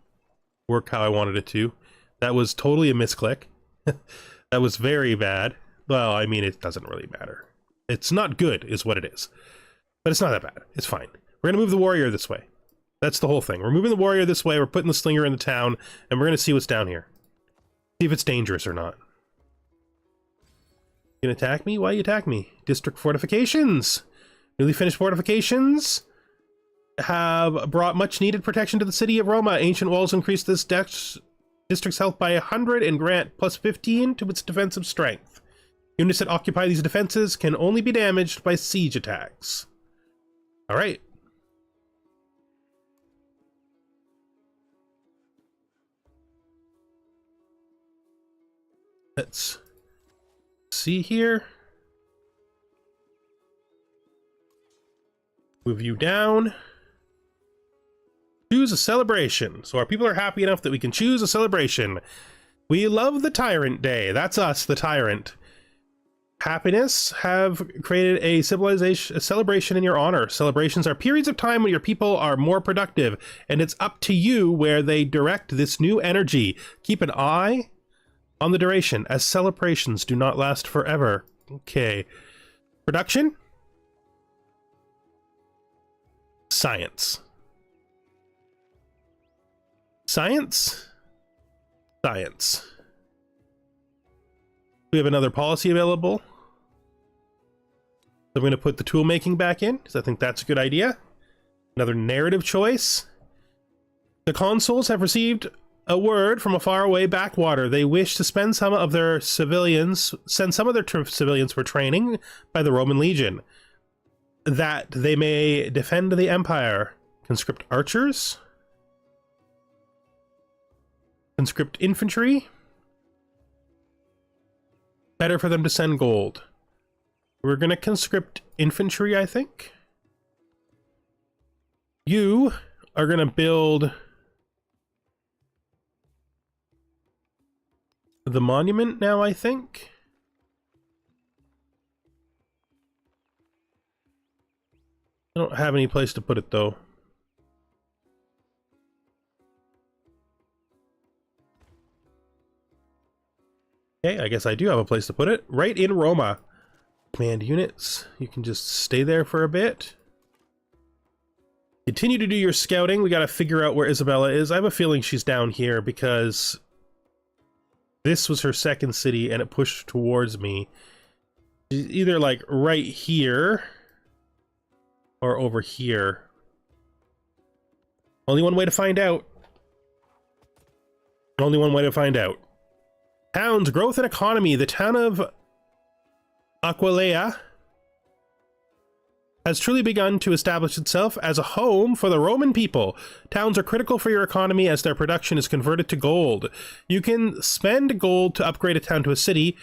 S1: work how I wanted it to. That was totally a misclick. That was very bad. Well, I mean, it doesn't really matter. It's not good, is what it is. But it's not that bad. It's fine. We're gonna move the warrior this way. That's the whole thing. We're moving the warrior this way, we're putting the slinger in the town, and we're gonna see what's down here. See if it's dangerous or not. You gonna attack me? Why you attack me? District fortifications! Newly finished fortifications have brought much needed protection to the city of Roma. Ancient walls increase this district's health by 100 and grant plus 15 to its defensive strength. Units that occupy these defenses can only be damaged by siege attacks. Alright. Let's see here. Move you down. Choose a celebration. So our people are happy enough that we can choose a celebration. We love the Tyrant Day. That's us, the Tyrant. Happiness have created a celebration in your honor. Celebrations are periods of time when your people are more productive, and it's up to you where they direct this new energy. Keep an eye on the duration, as celebrations do not last forever. Okay. Production? Science. Science? Science. We have another policy available. I'm going to put the tool making back in, because I think that's a good idea. Another narrative choice. The consuls have received a word from a faraway backwater. They wish to send some of their civilians for training by the Roman Legion, that they may defend the empire. Conscript archers. Conscript infantry. Better for them to send gold. We're going to conscript infantry, I think. You are going to build the monument now, I think. I don't have any place to put it, though. Okay, I guess I do have a place to put it. Right in Roma. Command units, you can just stay there for a bit. Continue to do your scouting. We got to figure out where Isabella is. I have a feeling she's down here because this was her second city and it pushed towards me. She's either like right here or over here. Only one way to find out. Only one way to find out. Towns, growth and economy. The town of Aquileia has truly begun to establish itself as a home for the Roman people. Towns are critical for your economy as their production is converted to gold. You can spend gold to upgrade a town to a city,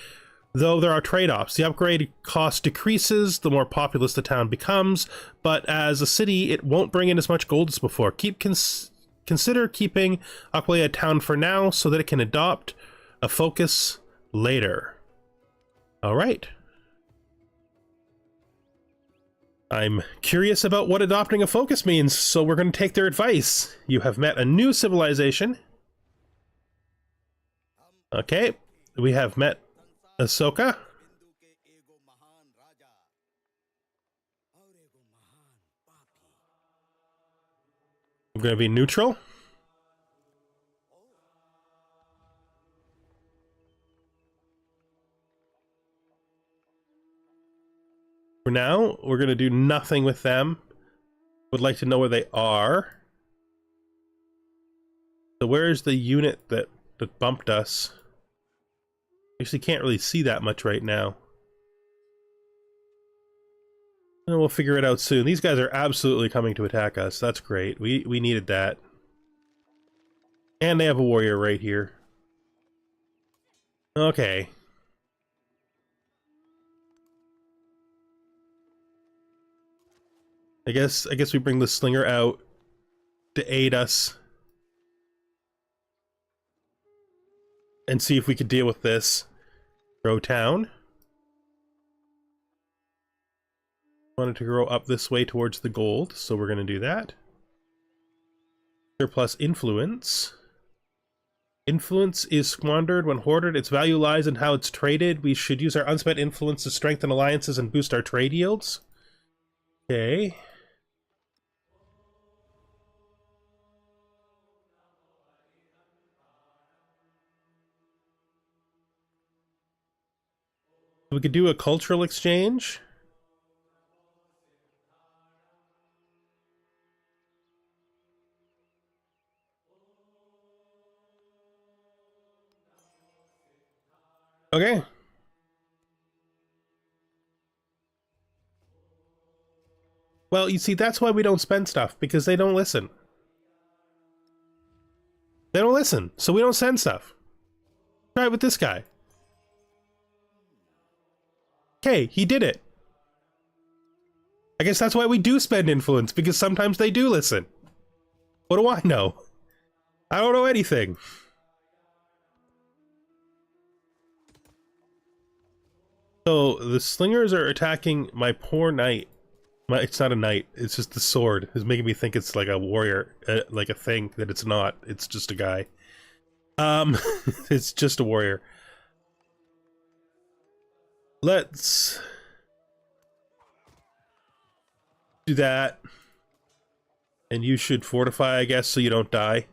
S1: though there are trade-offs. The upgrade cost decreases the more populous the town becomes, but as a city, it won't bring in as much gold as before. Consider keeping Aquileia town for now so that it can adopt a focus later. All right. I'm curious about what adopting a focus means, so we're going to take their advice. You have met a new civilization. Okay, we have met Ahsoka. I'm going to be neutral. For now, we're going to do nothing with them. Would like to know where they are. So where's the unit that bumped us? Actually can't really see that much right now. And we'll figure it out soon. These guys are absolutely coming to attack us. That's great. We needed that. And they have a warrior right here. Okay. I guess we bring the slinger out to aid us and see if we could deal with this. Grow town. Wanted to grow up this way towards the gold, so we're going to do that. Surplus influence. Influence is squandered when hoarded. Its value lies in how it's traded. We should use our unspent influence to strengthen alliances and boost our trade yields. Okay. We could do a cultural exchange. Okay. Well, you see, that's why we don't spend stuff, because they don't listen. They don't listen, so we don't send stuff. Try it with this guy. Okay, he did it. I guess that's why we do spend influence, because sometimes they do listen. What do I know? I don't know anything. So the slingers are attacking my poor knight. It's not a knight, it's just the sword. It's making me think it's like a warrior, like a thing that it's not. It's just a guy. It's just a warrior. Let's do that. And you should fortify, I guess, so you don't die.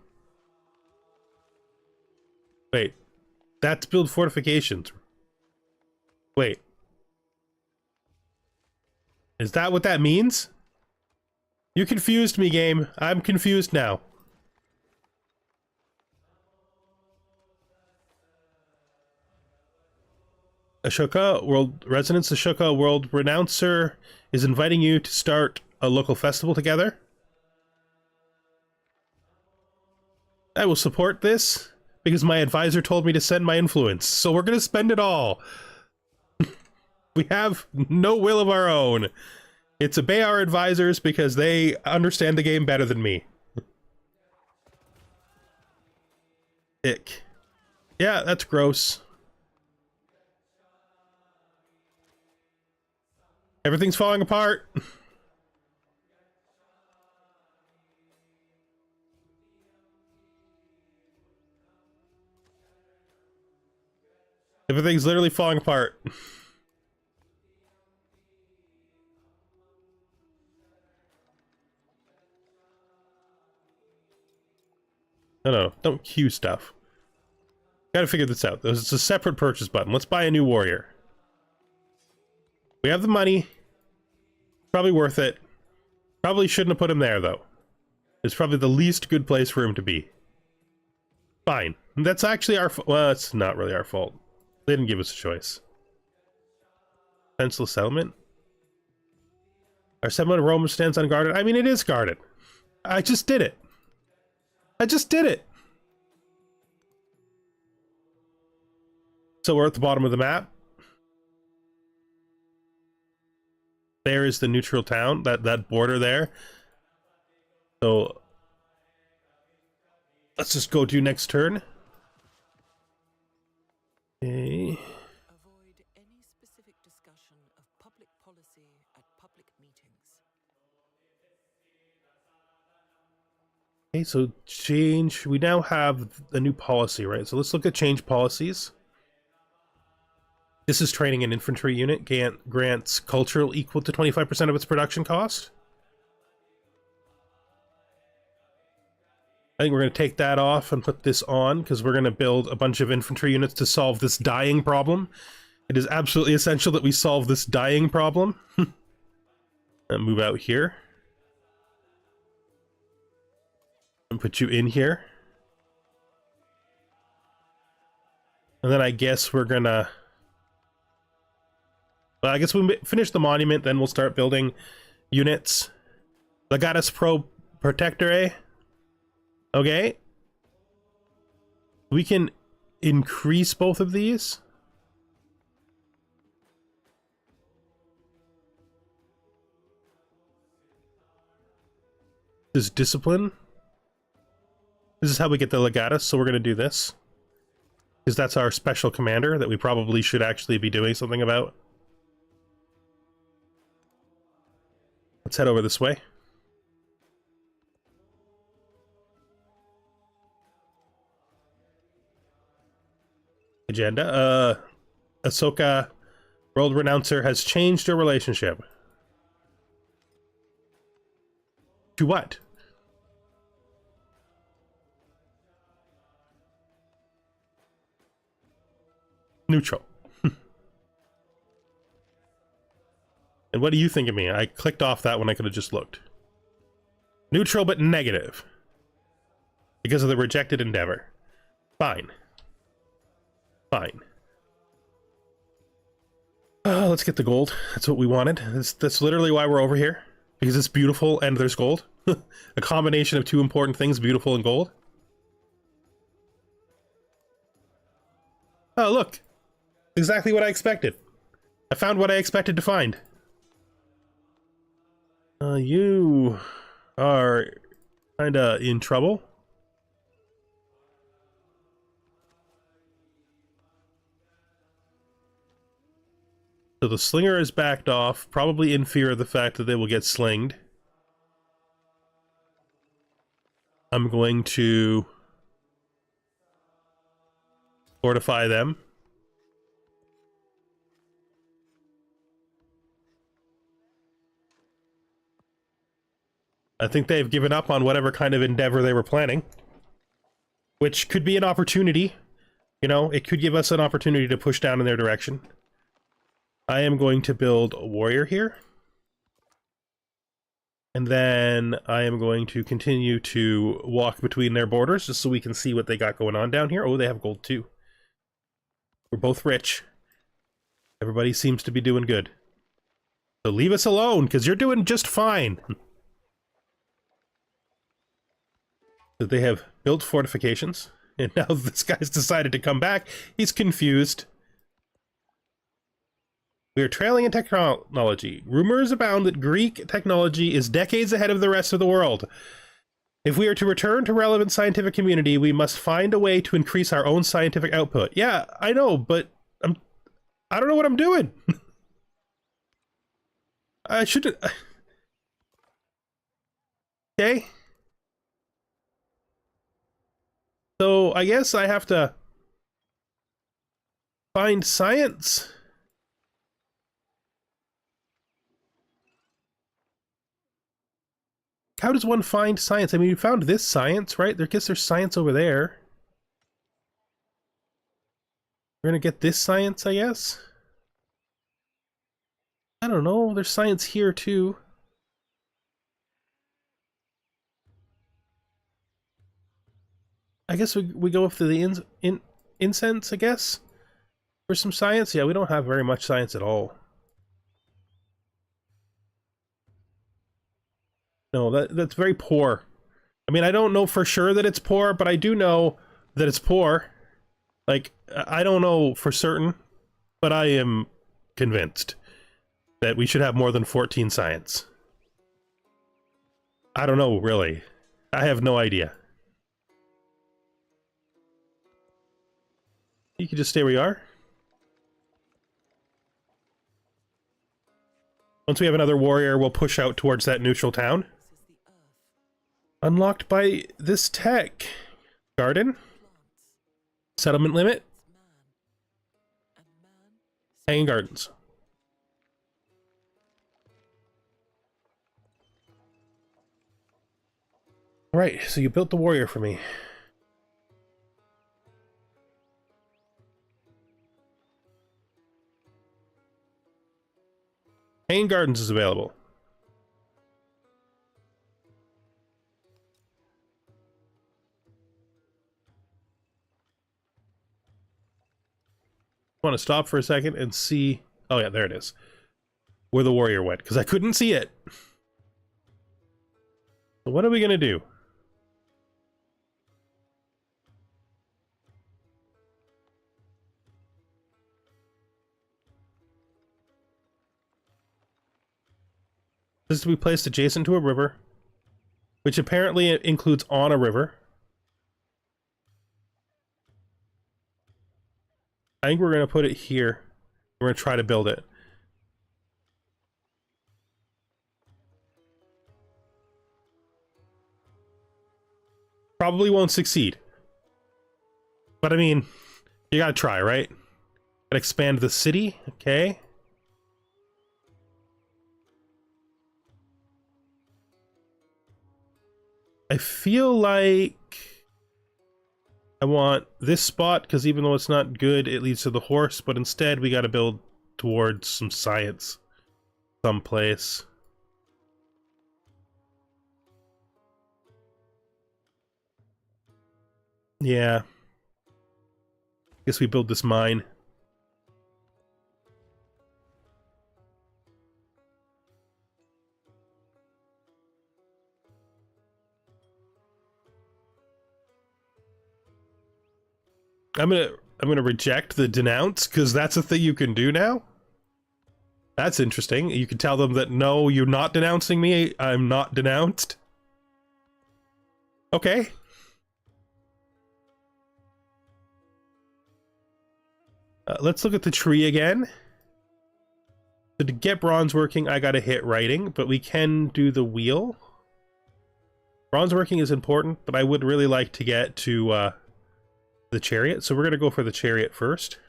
S1: Wait, that's build fortifications. Wait. Is that what that means? You confused me, game. I'm confused now. Ashoka World Resonance Ashoka World Renouncer is inviting you to start a local festival together. I will support this because my advisor told me to send my influence, so we're gonna spend it all. We have no will of our own. It's obey our advisors because they understand the game better than me. Ick. Yeah, that's gross. Everything's falling apart. Everything's literally falling apart. No, don't queue stuff. Gotta figure this out. It's a separate purchase button. Let's buy a new warrior. We have the money. Probably worth it. Probably shouldn't have put him there, though. It's probably the least good place for him to be. Fine. That's actually our fault. Well, it's not really our fault. They didn't give us a choice. Defenseless settlement? Our settlement of Rome stands unguarded. I mean, it is guarded. I just did it. I just did it. So we're at the bottom of the map. There is the neutral town, that border there. So let's just go do next turn. Okay.
S3: Avoid any specific discussion of public policy at public meetings.
S1: Okay, so change. We now have a new policy, right? So let's look at change policies. This is training an infantry unit. Grants cultural equal to 25% of its production cost. I think we're going to take that off and put this on because we're going to build a bunch of infantry units to solve this dying problem. It is absolutely essential that we solve this dying problem. And move out here. And put you in here. And then I guess we're going to... Well, I guess we finish the monument, then we'll start building units. Legatus Pro Protectore. Okay. We can increase both of these. This is discipline. This is how we get the Legatus, so we're going to do this. Because that's our special commander that we probably should actually be doing something about. Let's head over this way. Agenda. Ahsoka, World Renouncer, has changed her relationship. To what? Neutral. And what do you think of me? I clicked off that when I could have just looked. Neutral but negative. Because of the rejected endeavor. Fine. Fine. Let's get the gold. That's what we wanted. That's literally why we're over here. Because it's beautiful and there's gold. A combination of two important things, beautiful and gold. Oh, look. Exactly what I expected. I found what I expected to find. You are kinda in trouble. So the slinger is backed off, probably in fear of the fact that they will get slinged. I'm going to fortify them. I think they've given up on whatever kind of endeavor they were planning, which could be an opportunity. You know, it could give us an opportunity to push down in their direction. I am going to build a warrior here. And then I am going to continue to walk between their borders just so we can see what they got going on down here. Oh, they have gold too. We're both rich. Everybody seems to be doing good. So leave us alone, because you're doing just fine. So they have built fortifications, and now this guy's decided to come back. He's confused. We are trailing in technology. Rumors abound that Greek technology is decades ahead of the rest of the world. If we are to return to relevant scientific community, we must find a way to increase our own scientific output. Yeah, I know, but I don't know what I'm doing. I should. Okay. So I guess I have to find science. How does one find science? I mean, you found this science, right? I guess there's science over there. We're gonna get this science, I guess? I don't know. There's science here, too. I guess we go after the incense, I guess? For some science? Yeah, we don't have very much science at all. No, that's very poor. I mean, I don't know for sure that it's poor, but I do know that it's poor. Like, I don't know for certain, but I am convinced that we should have more than 14 science. I don't know, really. I have no idea. You can just stay where you are. Once we have another warrior, we'll push out towards that neutral town. Unlocked by this tech. Garden. Settlement limit. Hanging gardens. Right, so you built the warrior for me. Hanging gardens is available. I want to stop for a second and see. Oh yeah, there it is. Where the warrior went, because I couldn't see it. So what are we gonna do? This is to be placed adjacent to a river, which apparently includes on a river. I think we're going to put it here. We're going to try to build it. Probably won't succeed. But I mean, you gotta try, right? Gotta expand the city, okay? I feel like I want this spot, because even though it's not good, it leads to the horse, but instead we gotta build towards some science someplace. Yeah. Guess we build this mine. I'm gonna reject the denounce, because that's a thing you can do now. That's interesting. You can tell them that, no, you're not denouncing me. I'm not denounced. Okay. Let's look at the tree again. So to get bronze working, I gotta hit writing, but we can do the wheel. Bronze working is important, but I would really like to get to the chariot, so we're gonna go for the chariot first.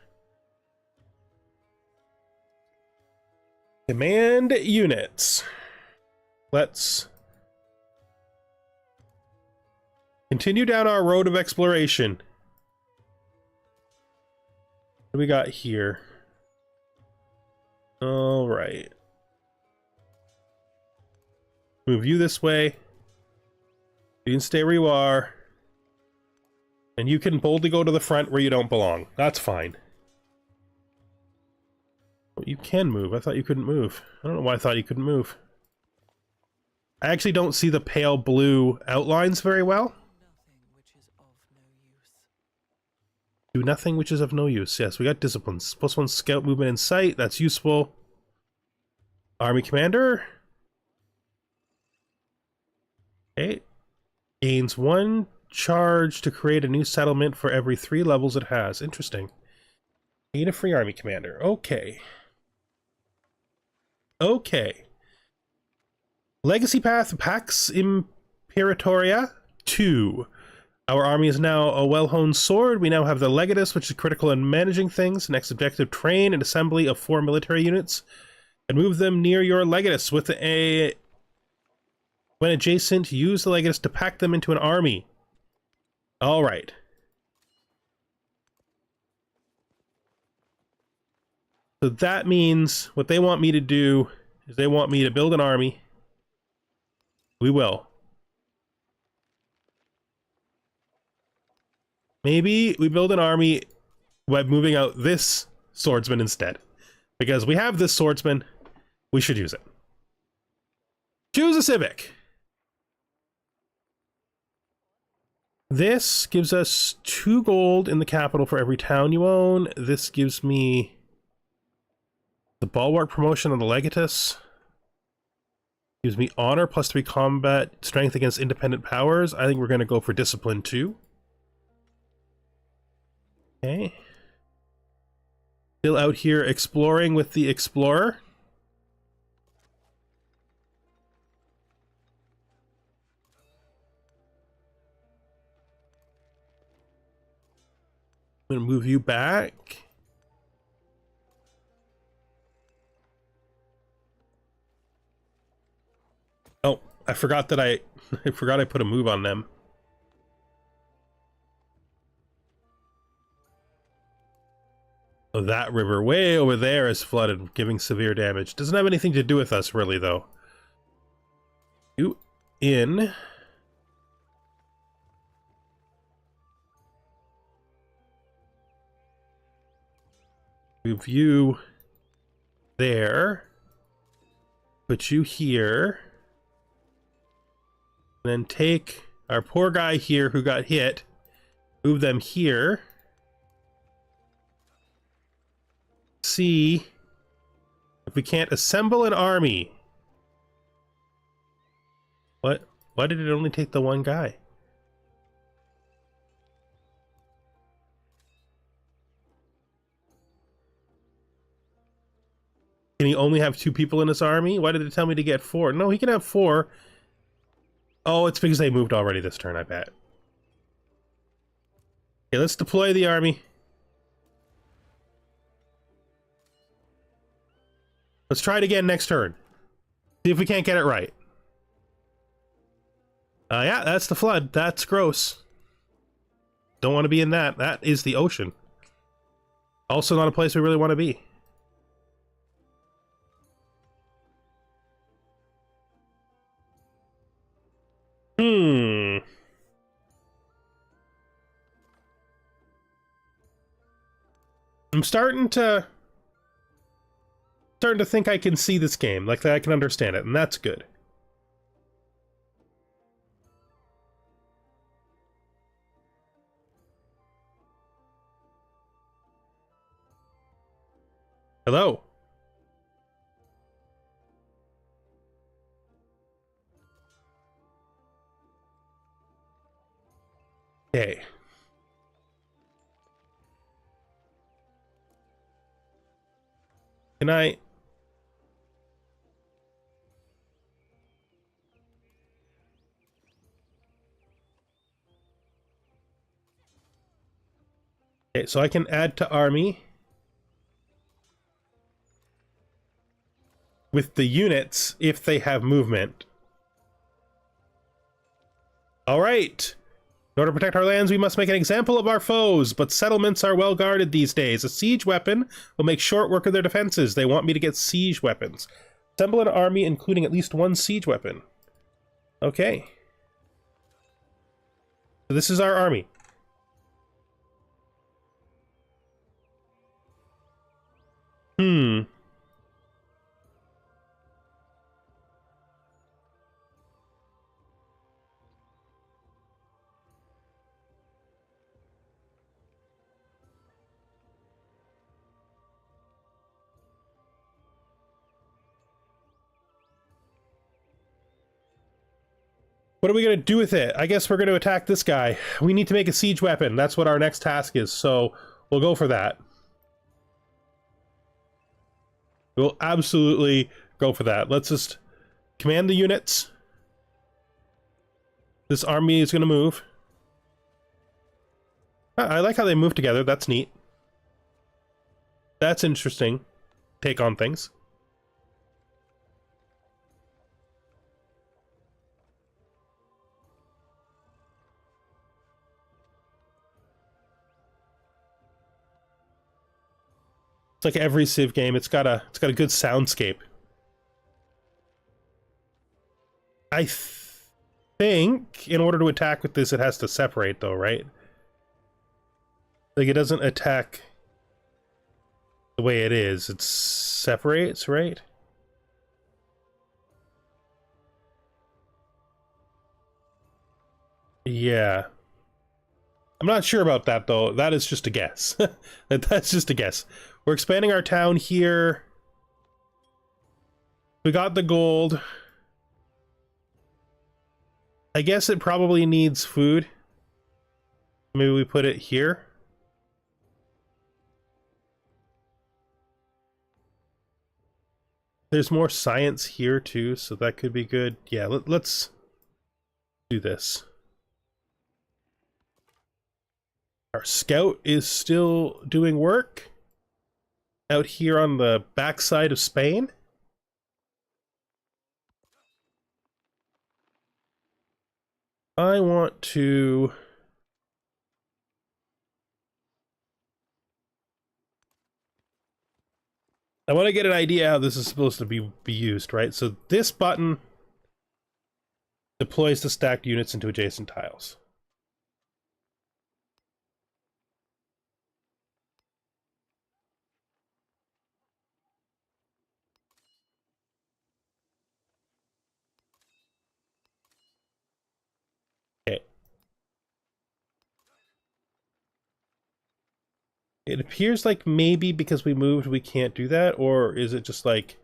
S1: Command units. Let's continue down our road of exploration. What do we got here? All right. Move you this way. You can stay where you are. And you can boldly go to the front where you don't belong. That's fine. You can move. I thought you couldn't move. I don't know why I thought you couldn't move. I actually don't see the pale blue outlines very well. Do nothing which is of no use. Yes, we got disciplines. +1 scout movement in sight. That's useful. Army commander. Okay. Gains 1 charge to create a new settlement for every 3 levels it has. Interesting. Need a free army commander. Okay. Okay. Legacy Path Pax Imperatoria 2. Our army is now a well-honed sword. We now have the Legatus, which is critical in managing things. Next objective, train an assembly of 4 military units and move them near your Legatus with a... When adjacent, use the Legatus to pack them into an army. All right. So that means what they want me to do is they want me to build an army. We will. Maybe we build an army by moving out this swordsman instead. Because we have this swordsman, we should use it. Choose a civic. This gives us 2 gold in the capital for every town you own. This gives me the bulwark promotion on the Legatus. Gives me honor +3 combat strength against independent powers. I think we're going to go for discipline 2. Okay. Still out here exploring with the explorer. I'm going to move you back. Oh, I forgot that I forgot I put a move on them. Oh, that river way over there is flooded, giving severe damage. Doesn't have anything to do with us, really, though. You in. Move you there. Put you here. Then take our poor guy here who got hit. Move them here. See if we can't assemble an army. What? Why did it only take the one guy? Can he only have 2 people in his army? Why did it tell me to get 4? No, he can have 4. Oh, it's because they moved already this turn, I bet. Okay, let's deploy the army. Let's try it again next turn. See if we can't get it right. Yeah, that's the flood. That's gross. Don't want to be in that. That is the ocean. Also not a place we really want to be. I'm starting to think I can see this game, like that I can understand it, and that's good. Hello. Okay. Can I... Okay, so I can add to army with the units if they have movement. All right. In order to protect our lands, we must make an example of our foes, but settlements are well guarded these days. A siege weapon will make short work of their defenses. They want me to get siege weapons. Assemble an army including at least one siege weapon. Okay. So this is our army. What are we going to do with it? I guess we're going to attack this guy. We need to make a siege weapon. That's what our next task is, so we'll go for that. We'll absolutely go for that. Let's just command the units. This army is going to move. I like how they move together. That's neat. That's interesting. Take on things. It's like every Civ game. It's got a good soundscape. I think in order to attack with this, it has to separate, though, right? Like it doesn't attack the way it is. It separates, right? Yeah. I'm not sure about that, though. That is just a guess. That's just a guess. We're expanding our town here. We got the gold. I guess it probably needs food. Maybe we put it here. There's more science here, too, so that could be good. Yeah, let's do this. Our scout is still doing work out here on the backside of Spain. I want to... I want to get an idea how this is supposed to be used, right? So this button deploys the stacked units into adjacent tiles. Okay. It appears like maybe because we moved we can't do that, or is it just like...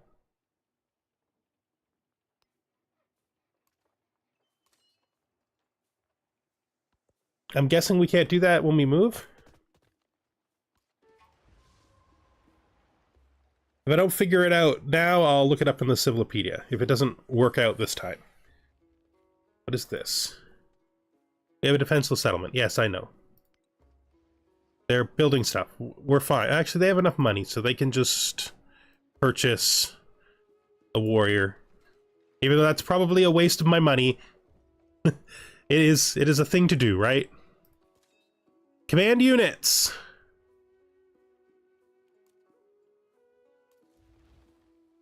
S1: I'm guessing we can't do that when we move? If I don't figure it out now, I'll look it up in the Civilopedia, if it doesn't work out this time. What is this? We have a defenseless settlement. Yes, I know. They're building stuff. We're fine. Actually, they have enough money, so they can just purchase a warrior. Even though that's probably a waste of my money. It is a thing to do, right? Command units!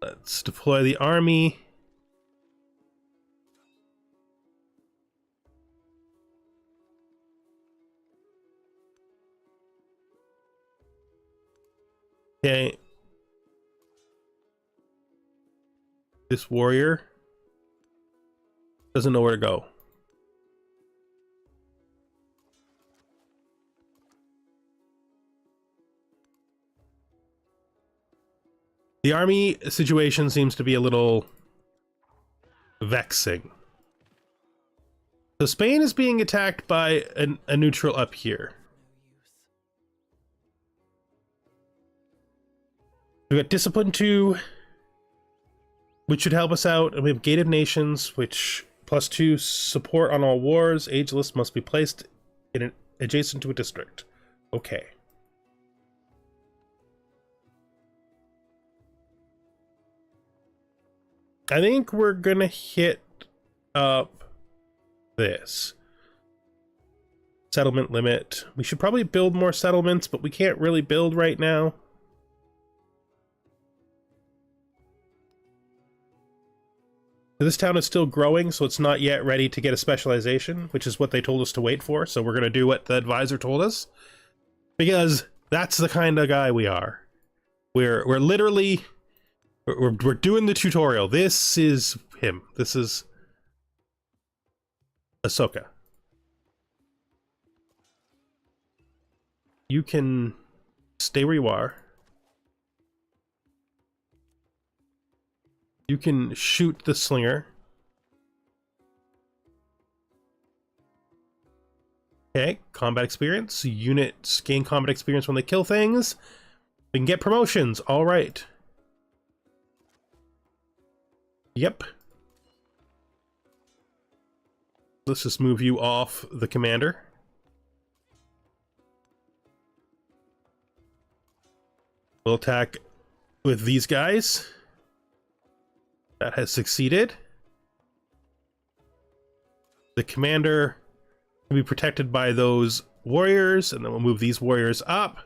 S1: Let's deploy the army. Okay. This warrior doesn't know where to go. The army situation seems to be a little vexing. So Spain is being attacked by a neutral up here. We got Discipline 2, which should help us out, and we have Gate of Nations, which +2 support on all wars. Ageless must be placed in an adjacent to a district. Okay. I think we're gonna hit up this. Settlement limit. We should probably build more settlements, but we can't really build right now. This town is still growing, so it's not yet ready to get a specialization, which is what they told us to wait for. So we're going to do what the advisor told us, because that's the kind of guy we are. We're literally we're doing the tutorial. This is him. This is Ahsoka. You can stay where you are. You can shoot the slinger. Okay, combat experience. Units gain combat experience when they kill things. We can get promotions. All right. Yep. Let's just move you off the commander. We'll attack with these guys. That has succeeded. The commander can be protected by those warriors, and then we'll move these warriors up.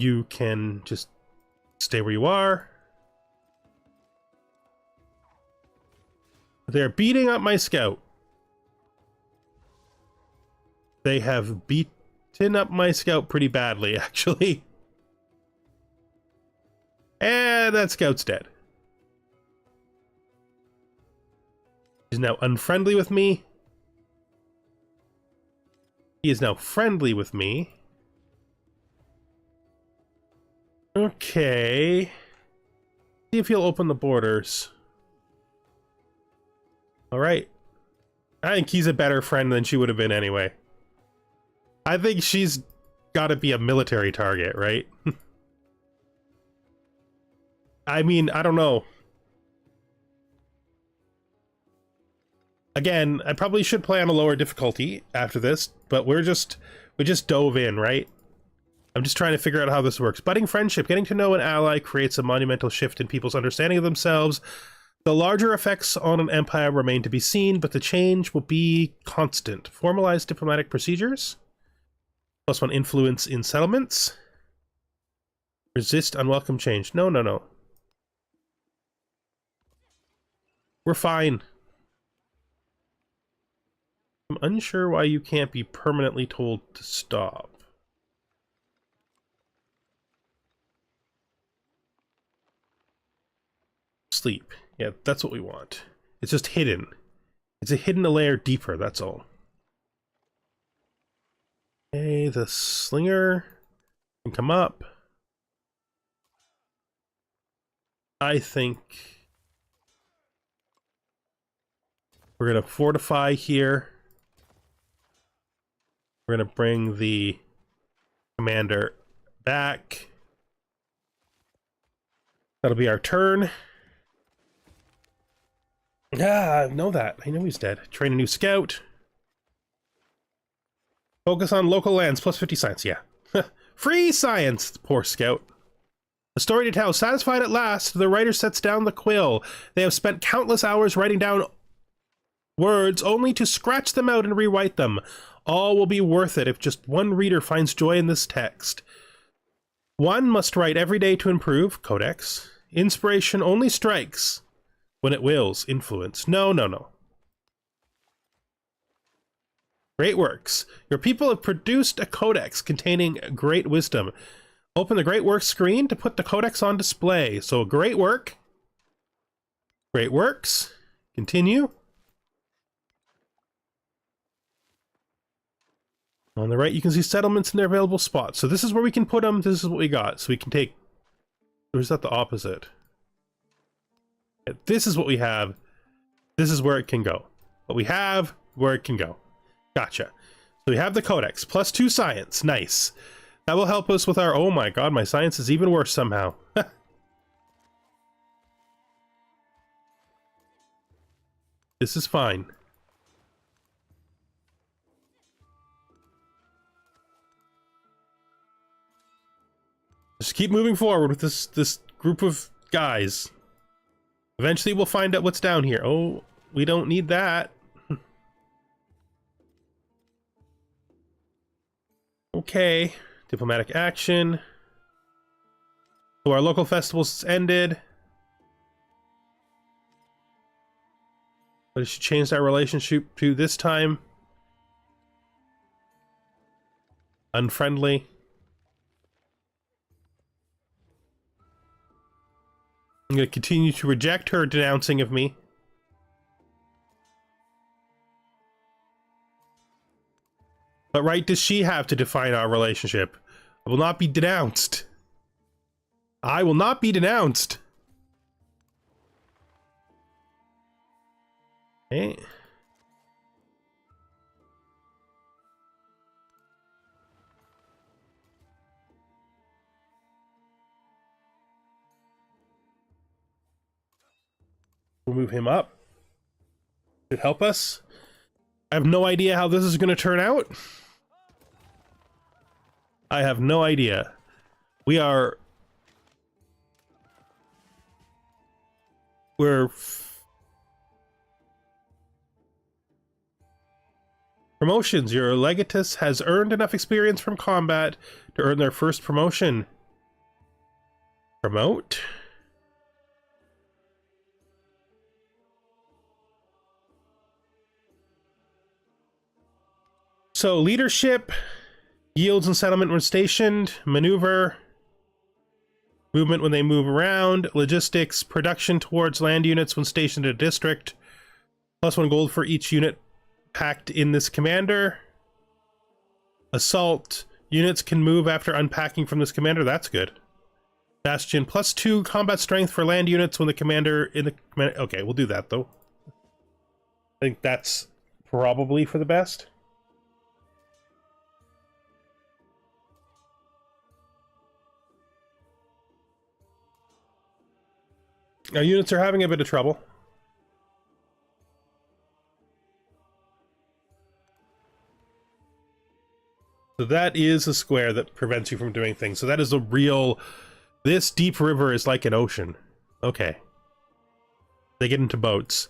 S1: You can just stay where you are. They're beating up my scout. They have beaten up my scout pretty badly, actually. And that scout's dead. He's now unfriendly with me. He is now friendly with me. Okay. See if he'll open the borders. Alright. I think he's a better friend than she would have been anyway. I think she's gotta be a military target, right? I mean, I don't know. Again, I probably should play on a lower difficulty after this, but we just dove in, right? I'm just trying to figure out how this works. Budding friendship. Getting to know an ally creates a monumental shift in people's understanding of themselves. The larger effects on an empire remain to be seen, but the change will be constant. Formalized diplomatic procedures. +1 influence in settlements. Resist unwelcome change. No, no, no. We're fine. I'm unsure why you can't be permanently told to stop. Sleep. Yeah, that's what we want. It's just hidden. It's a hidden a layer deeper, that's all. Okay, the slinger can come up. I think we're gonna fortify here. We're gonna bring the commander back. That'll be our turn. Yeah, I know that. I know he's dead. Train a new scout. Focus on local lands, +50 science, yeah. Free science, poor scout. A story to tell. Satisfied at last, the writer sets down the quill. They have spent countless hours writing down words only to scratch them out and rewrite them. All will be worth it if just one reader finds joy in this text. One must write every day to improve. Codex. Inspiration only strikes when it wills. Influence. No, no, no. Great works. Your people have produced a codex containing great wisdom. Open the great works screen to put the codex on display. So great work. Great works. Continue. On the right, you can see settlements in their available spots. So this is where we can put them. This is what we got. So we can take... Or is that the opposite? This is what we have. This is where it can go. What we have, where it can go. Gotcha. So we have the Codex, +2 science. Nice. That will help us with our... Oh my god, my science is even worse somehow. This is fine. Just keep moving forward with this group of guys. Eventually we'll find out what's down here. Oh, we don't need that. Okay. Diplomatic action. So our local festival's ended. But she changed our relationship to this time. Unfriendly. I'm going to continue to reject her denouncing of me. What right does she have to define our relationship? I will not be denounced. I will not be denounced. Okay. We'll move him up. Should help us. I have no idea how this is going to turn out. I have no idea. We're promotions. Your legatus has earned enough experience from combat to earn their first promotion. Promote. So leadership, yields and settlement when stationed, maneuver, movement when they move around, logistics, production towards land units when stationed in a district, +1 gold for each unit packed in this commander. Assault, units can move after unpacking from this commander, that's good. Bastion, +2 combat strength for land units when the commander in the command. Okay, we'll do that though. I think that's probably for the best. Our units are having a bit of trouble. So that is a square that prevents you from doing things. So that is a real... This deep river is like an ocean. Okay. They get into boats.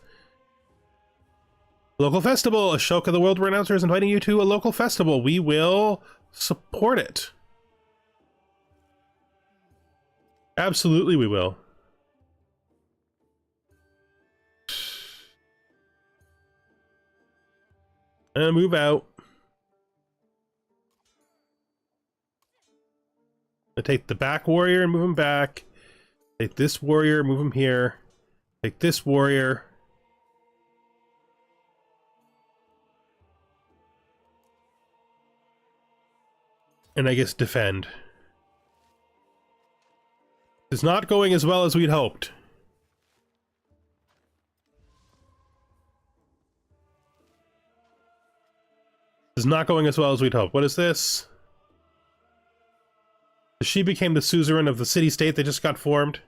S1: Local festival! Ashoka, the world renouncer, is inviting you to a local festival. We will support it. Absolutely we will. And move out. I take the back warrior and move him back. Take this warrior, move him here. Take this warrior. And I guess defend. It's not going as well as we'd hoped. It's not going as well as we'd hoped. What is this? She became the suzerain of the city-state that just got formed.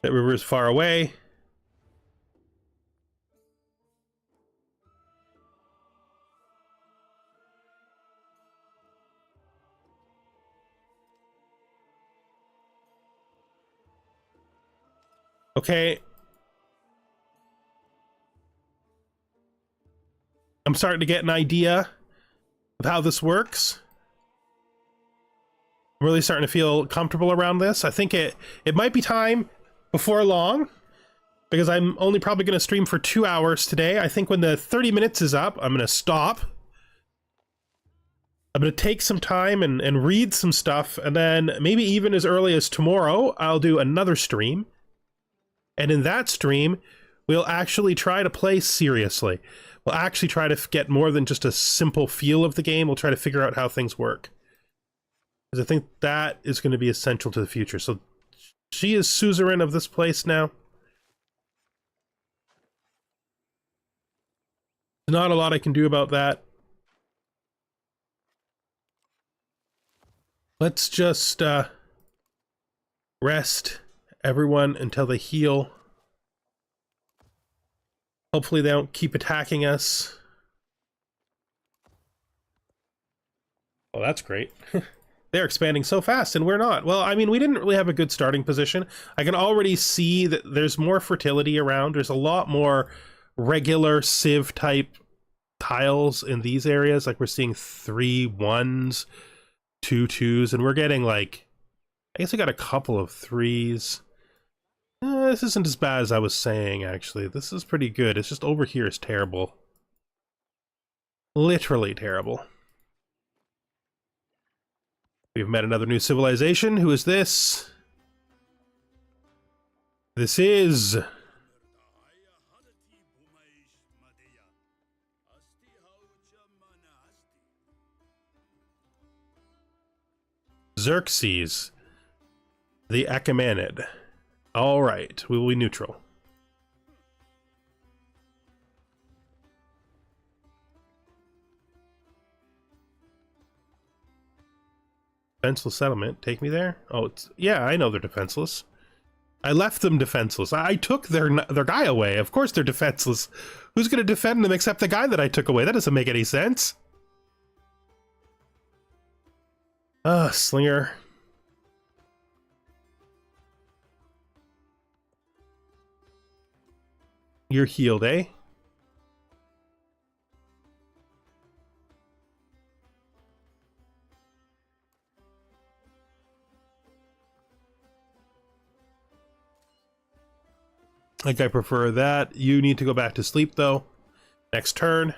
S1: That river is far away. Okay. I'm starting to get an idea of how this works. I'm really starting to feel comfortable around this. I think it might be time before long, because I'm only probably going to stream for 2 hours today. I think when the 30 minutes is up, I'm going to stop. I'm going to take some time and read some stuff, and then maybe even as early as tomorrow, I'll do another stream. And in that stream, we'll actually try to play seriously. We'll actually try to get more than just a simple feel of the game. We'll try to figure out how things work. Because I think that is going to be essential to the future. So She is suzerain of this place now. Not a lot I can do about that. Let's just rest everyone until they heal. Hopefully they don't keep attacking us. Well, that's great. They're expanding so fast and we're not. Well, I mean, we didn't really have a good starting position. I can already see that there's more fertility around. There's a lot more regular Civ type tiles in these areas. Like we're seeing 3 1s, 2 2s, and we're getting like, I guess I got a couple of 3s. This isn't as bad as I was saying, actually. This is pretty good. It's just over here is terrible. Literally terrible. We've met another new civilization. Who is this? This is Xerxes, the Achaemenid. All right, we will be neutral. Defenseless settlement. Take me there? Oh, it's, yeah, I know they're defenseless. I left them defenseless. I took their guy away. Of course they're defenseless. Who's going to defend them except the guy that I took away? That doesn't make any sense. Slinger. You're healed, eh? I think I prefer that. You need to go back to sleep, though. Next turn.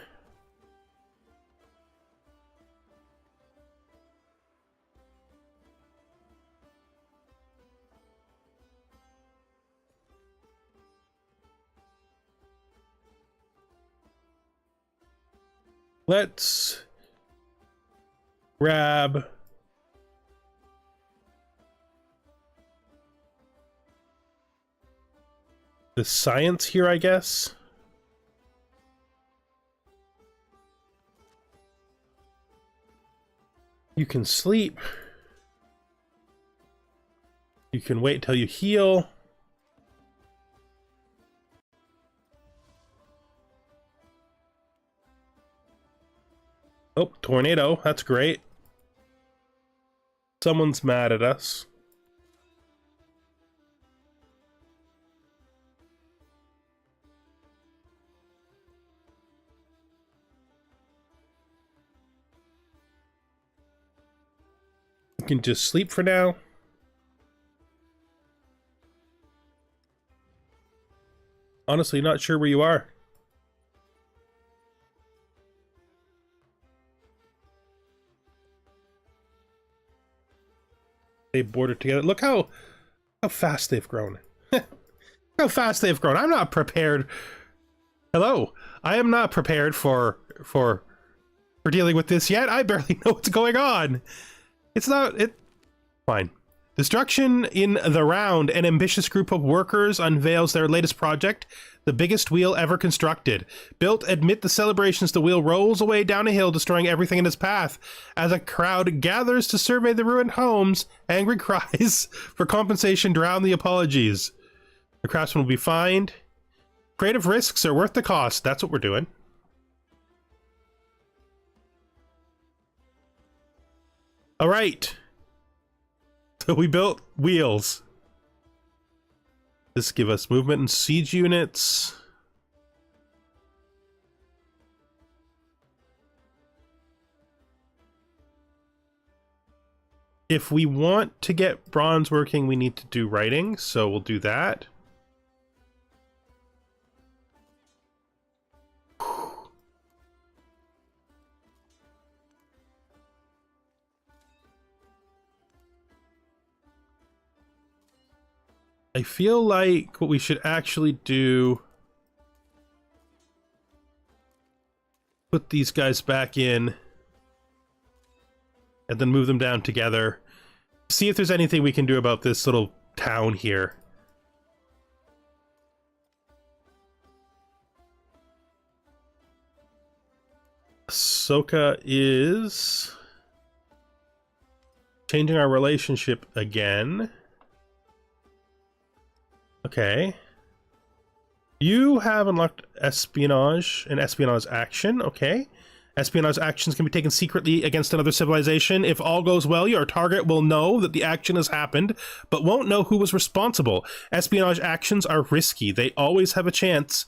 S1: Let's grab the science here, I guess. You can sleep. You can wait until you heal. Oh, tornado. That's great. Someone's mad at us. You can just sleep for now. Honestly, not sure where you are. They bordered together. Look how fast they've grown. How fast they've grown. I'm not prepared. Hello. I am not prepared for dealing with this yet. I barely know what's going on. It's not it fine. Destruction in the Round, an ambitious group of workers unveils their latest project, the biggest wheel ever constructed. Built amid the celebrations, the wheel rolls away down a hill, destroying everything in its path. As a crowd gathers to survey the ruined homes, angry cries for compensation drown the apologies. The craftsman will be fined. Creative risks are worth the cost. That's what we're doing. All right. So we built wheels. This give us movement and siege units. If we want to get bronze working, we need to do writing, so we'll do that. I feel like what we should actually do, put these guys back in and then move them down together. See if there's anything we can do about this little town here. Ahsoka is changing our relationship again. Okay. You have unlocked espionage and espionage action. Okay. Espionage actions can be taken secretly against another civilization. If all goes well, your target will know that the action has happened, but won't know who was responsible. Espionage actions are risky. They always have a chance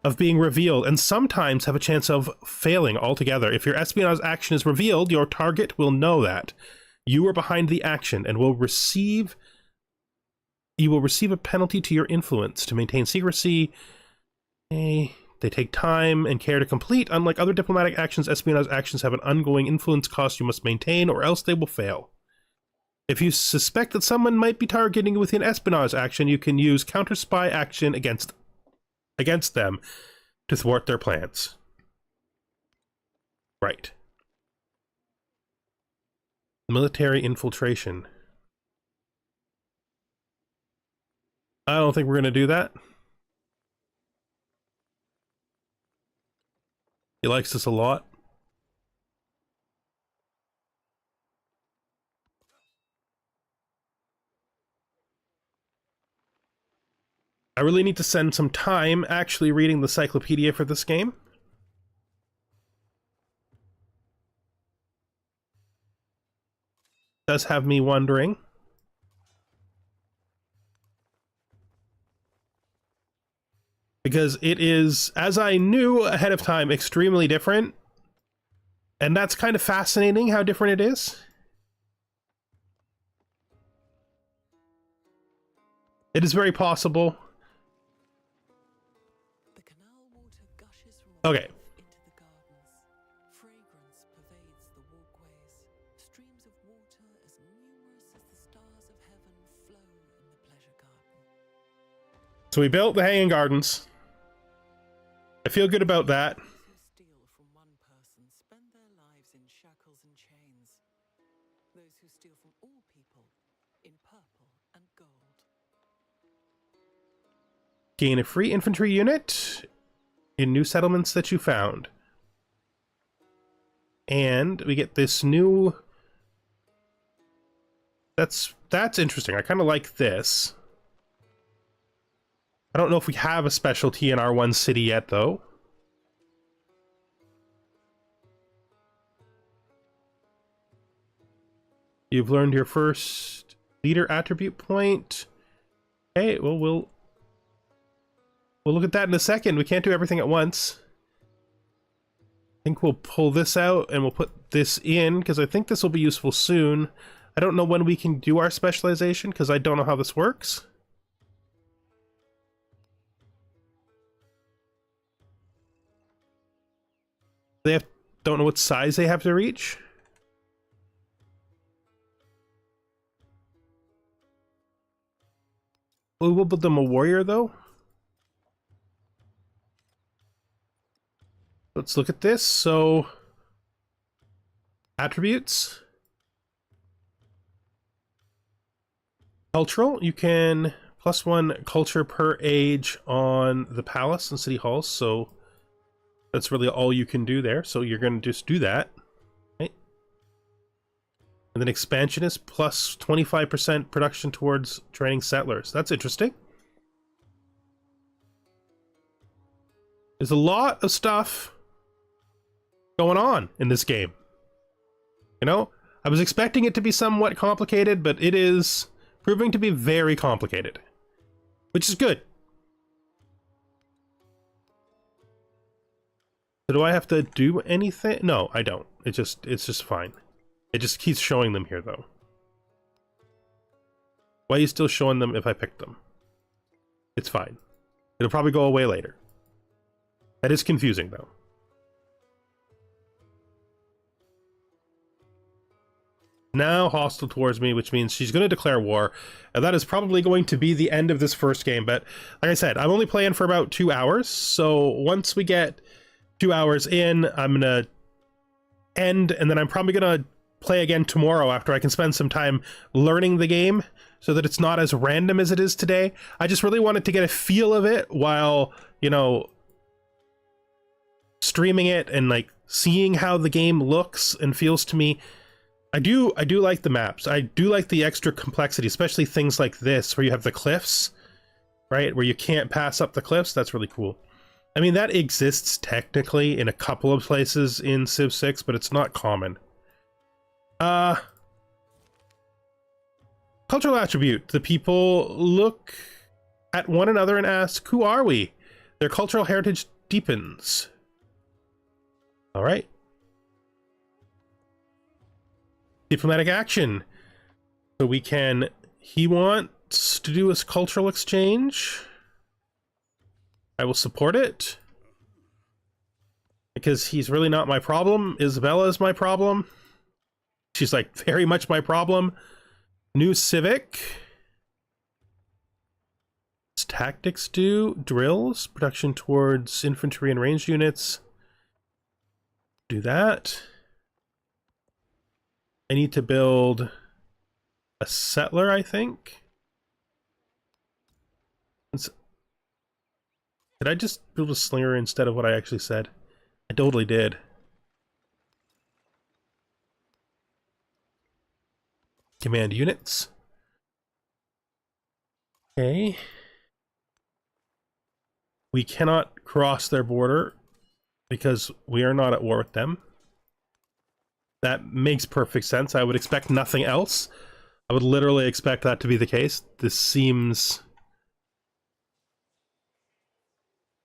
S1: of being revealed, and sometimes have a chance of failing altogether. If your espionage action is revealed, your target will know that. You are behind the action and will receive... You will receive a penalty to your influence. To maintain secrecy, they take time and care to complete. Unlike other diplomatic actions, espionage actions have an ongoing influence cost you must maintain, or else they will fail. If you suspect that someone might be targeting you with an espionage action, you can use counter-spy action against them to thwart their plans. Right. Military infiltration. I don't think we're going to do that. He likes us a lot. I really need to spend some time actually reading the encyclopedia for this game. It does have me wondering. Because it is, as I knew ahead of time, extremely different. And that's kind of fascinating how different it is. It is very possible.
S3: The canal water gushes from
S1: Okay.
S3: into the gardens. Fragrance pervades the walkways. Streams of water as numerous as the stars of heaven flow in the pleasure garden.
S1: So we built the hanging gardens. I feel good about that.
S3: Those who steal from one person spend their lives in shackles and chains. Those who steal from all people in purple and gold.
S1: Gain a free infantry unit in new settlements that you found. And we get this new... That's interesting. I kind of like this. I don't know if we have a specialty in our one city yet, though. You've learned your first leader attribute point. Okay, well, we'll look at that in a second. We can't do everything at once. I think we'll pull this out and we'll put this in, because I think this will be useful soon. I don't know when we can do our specialization, because I don't know how this works. Don't know what size they have to reach. We will build them a warrior, though. Let's look at this. So, attributes. Cultural. You can +1 culture per age on the palace and city halls. So, that's really all you can do there. So, you're going to just do that. Right? And then expansion is plus 25% production towards training settlers. That's interesting. There's a lot of stuff going on in this game. You know, I was expecting it to be somewhat complicated, but it is proving to be very complicated, which is good. So do I have to do anything? No, I don't. It's just fine. It just keeps showing them here, though. Why are you still showing them if I pick them? It's fine. It'll probably go away later. That is confusing, though. Now hostile towards me, which means she's going to declare war. And that is probably going to be the end of this first game. But like I said, I'm only playing for about 2 hours. So once we get 2 hours in, I'm going to end. And then I'm probably going to play again tomorrow after I can spend some time learning the game so that it's not as random as it is today. I just really wanted to get a feel of it while, you know, streaming it and like seeing how the game looks and feels to me. I do like the maps. I do like the extra complexity, especially things like this where you have the cliffs, right? Where you can't pass up the cliffs. That's really cool. I mean, that exists technically in a couple of places in Civ 6, but it's not common. Cultural attribute. The people look at one another and ask, who are we? Their cultural heritage deepens. All right. Diplomatic action. So we can... He wants to do his cultural exchange. I will support it. Because he's really not my problem. Isabella is my problem. She's like very much my problem. New civic. What's tactics do? Drills. Production towards infantry and ranged units. Do that. I need to build a settler, I think. Did I just build a slinger instead of what I actually said? I totally did. Command units. Okay. We cannot cross their border because we are not at war with them. That makes perfect sense. I would expect nothing else. I would literally expect that to be the case. This seems...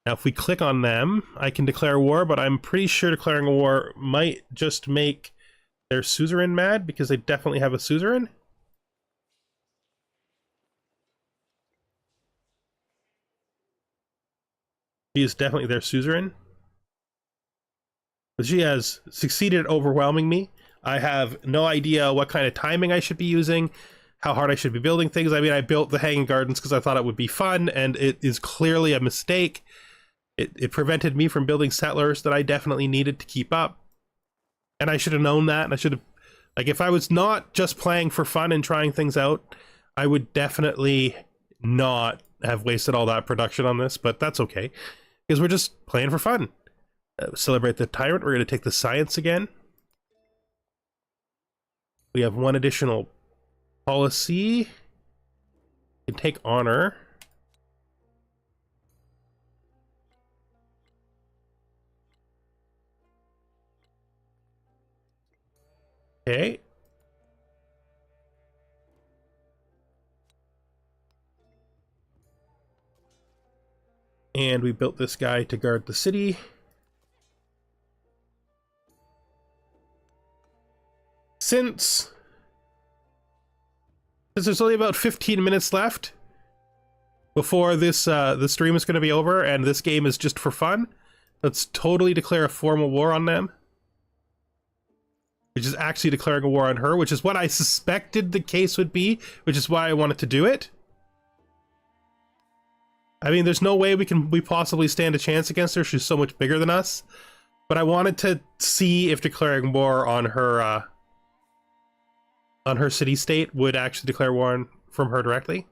S1: Now, if we click on them, I can declare war, but I'm pretty sure declaring a war might just make their suzerain mad, because they definitely have a suzerain. She is definitely their suzerain. But she has succeeded at overwhelming me. I have no idea what kind of timing I should be using, how hard I should be building things. I mean, I built the Hanging Gardens because I thought it would be fun, and it is clearly a mistake. It prevented me from building settlers that I definitely needed to keep up. And I should have known that, and I should have... Like, if I was not just playing for fun and trying things out, I would definitely not have wasted all that production on this, but that's okay. Because we're just playing for fun. Celebrate the Tyrant. We're going to take the Science again. We have one additional policy. We can take Honor. Okay. And we built this guy to guard the city. Since there's only about 15 minutes left before this the stream is going to be over, and this game is just for fun, let's totally declare a formal war on them. Which is actually declaring a war on her, which is what I suspected the case would be, which is why I wanted to do it. I mean, there's no way we possibly stand a chance against her. She's so much bigger than us. But I wanted to see if declaring war on her city-state would actually declare war from her directly.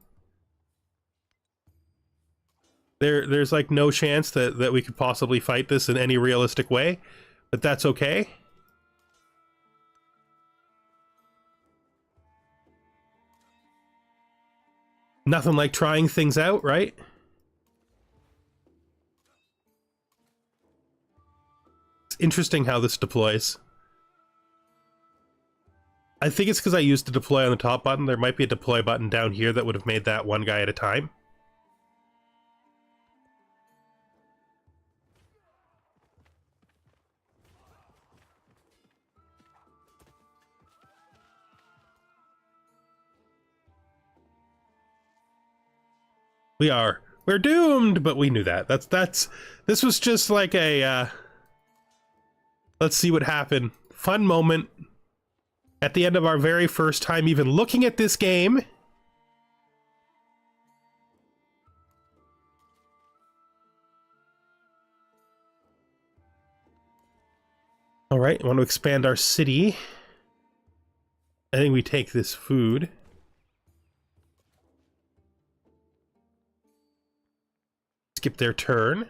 S1: There's like no chance that we could possibly fight this in any realistic way, but that's okay. Nothing like trying things out, right? It's interesting how this deploys. I think it's because I used the deploy on the top button. There might be a deploy button down here that would have made that one guy at a time. We're doomed, but we knew that. This was just like a, let's see what happened. Fun moment at the end of our very first time even looking at this game. All right, I want to expand our city. I think we take this food. skip their turn.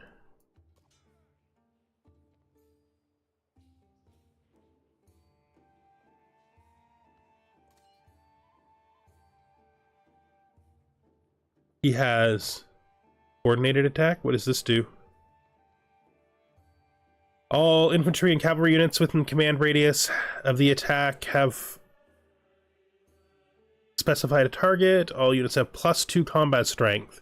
S1: He has coordinated attack. What does this do? All infantry and cavalry units within command radius of the attack have specified a target. All units have +2 combat strength.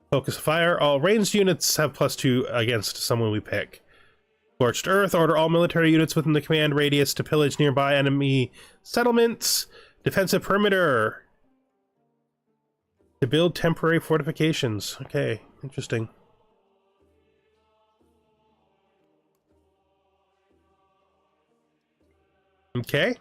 S1: Focus fire. All ranged units have +2 against someone we pick. Scorched Earth. Order all military units within the command radius to pillage nearby enemy settlements. Defensive perimeter. To build temporary fortifications. Okay, interesting. Okay.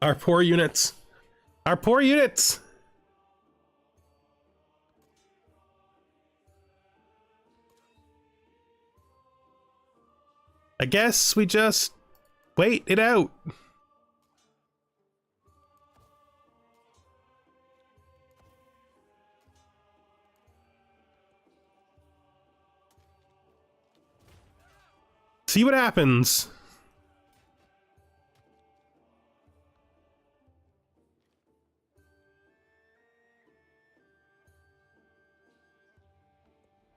S1: Our poor units. Our poor units! I guess we just wait it out. See what happens.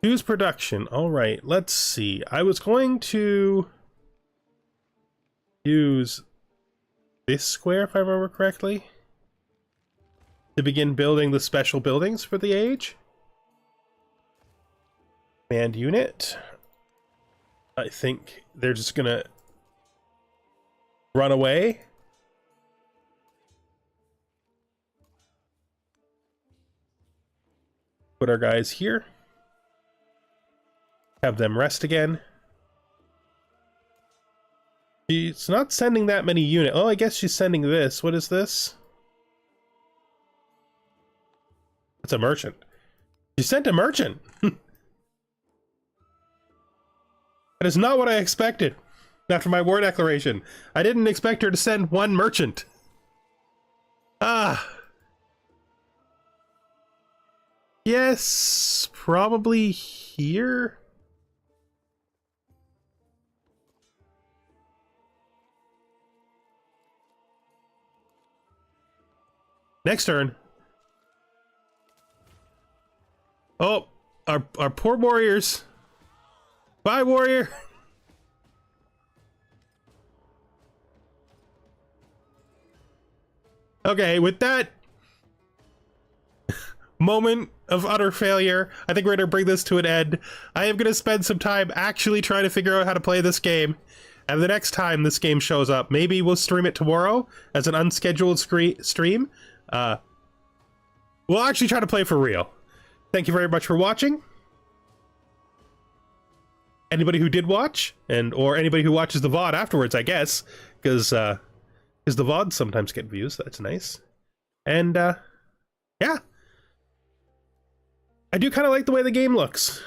S1: Choose production. All right, let's see. I was going to use this square, if I remember correctly, to begin building the special buildings for the age. Command unit. I think they're just gonna run away. Put our guys here. Have them rest again. She's not sending that many units. Oh, I guess she's sending this. What is this? It's a merchant. She sent a merchant. That is not what I expected after my war declaration. I didn't expect her to send one merchant. Ah. Yes, probably here. Next turn. Oh, our poor warriors. Bye, warrior. Okay, with that moment of utter failure, I think we're going to bring this to an end. I am going to spend some time actually trying to figure out how to play this game. And the next time this game shows up, maybe we'll stream it tomorrow as an unscheduled stream. We'll actually try to play for real. Thank you very much for watching. Anybody who did watch, or anybody who watches the VOD afterwards, I guess, because the VODs sometimes get views. That's nice. And yeah, I do kind of like the way the game looks.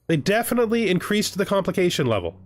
S1: They definitely increased the complication level.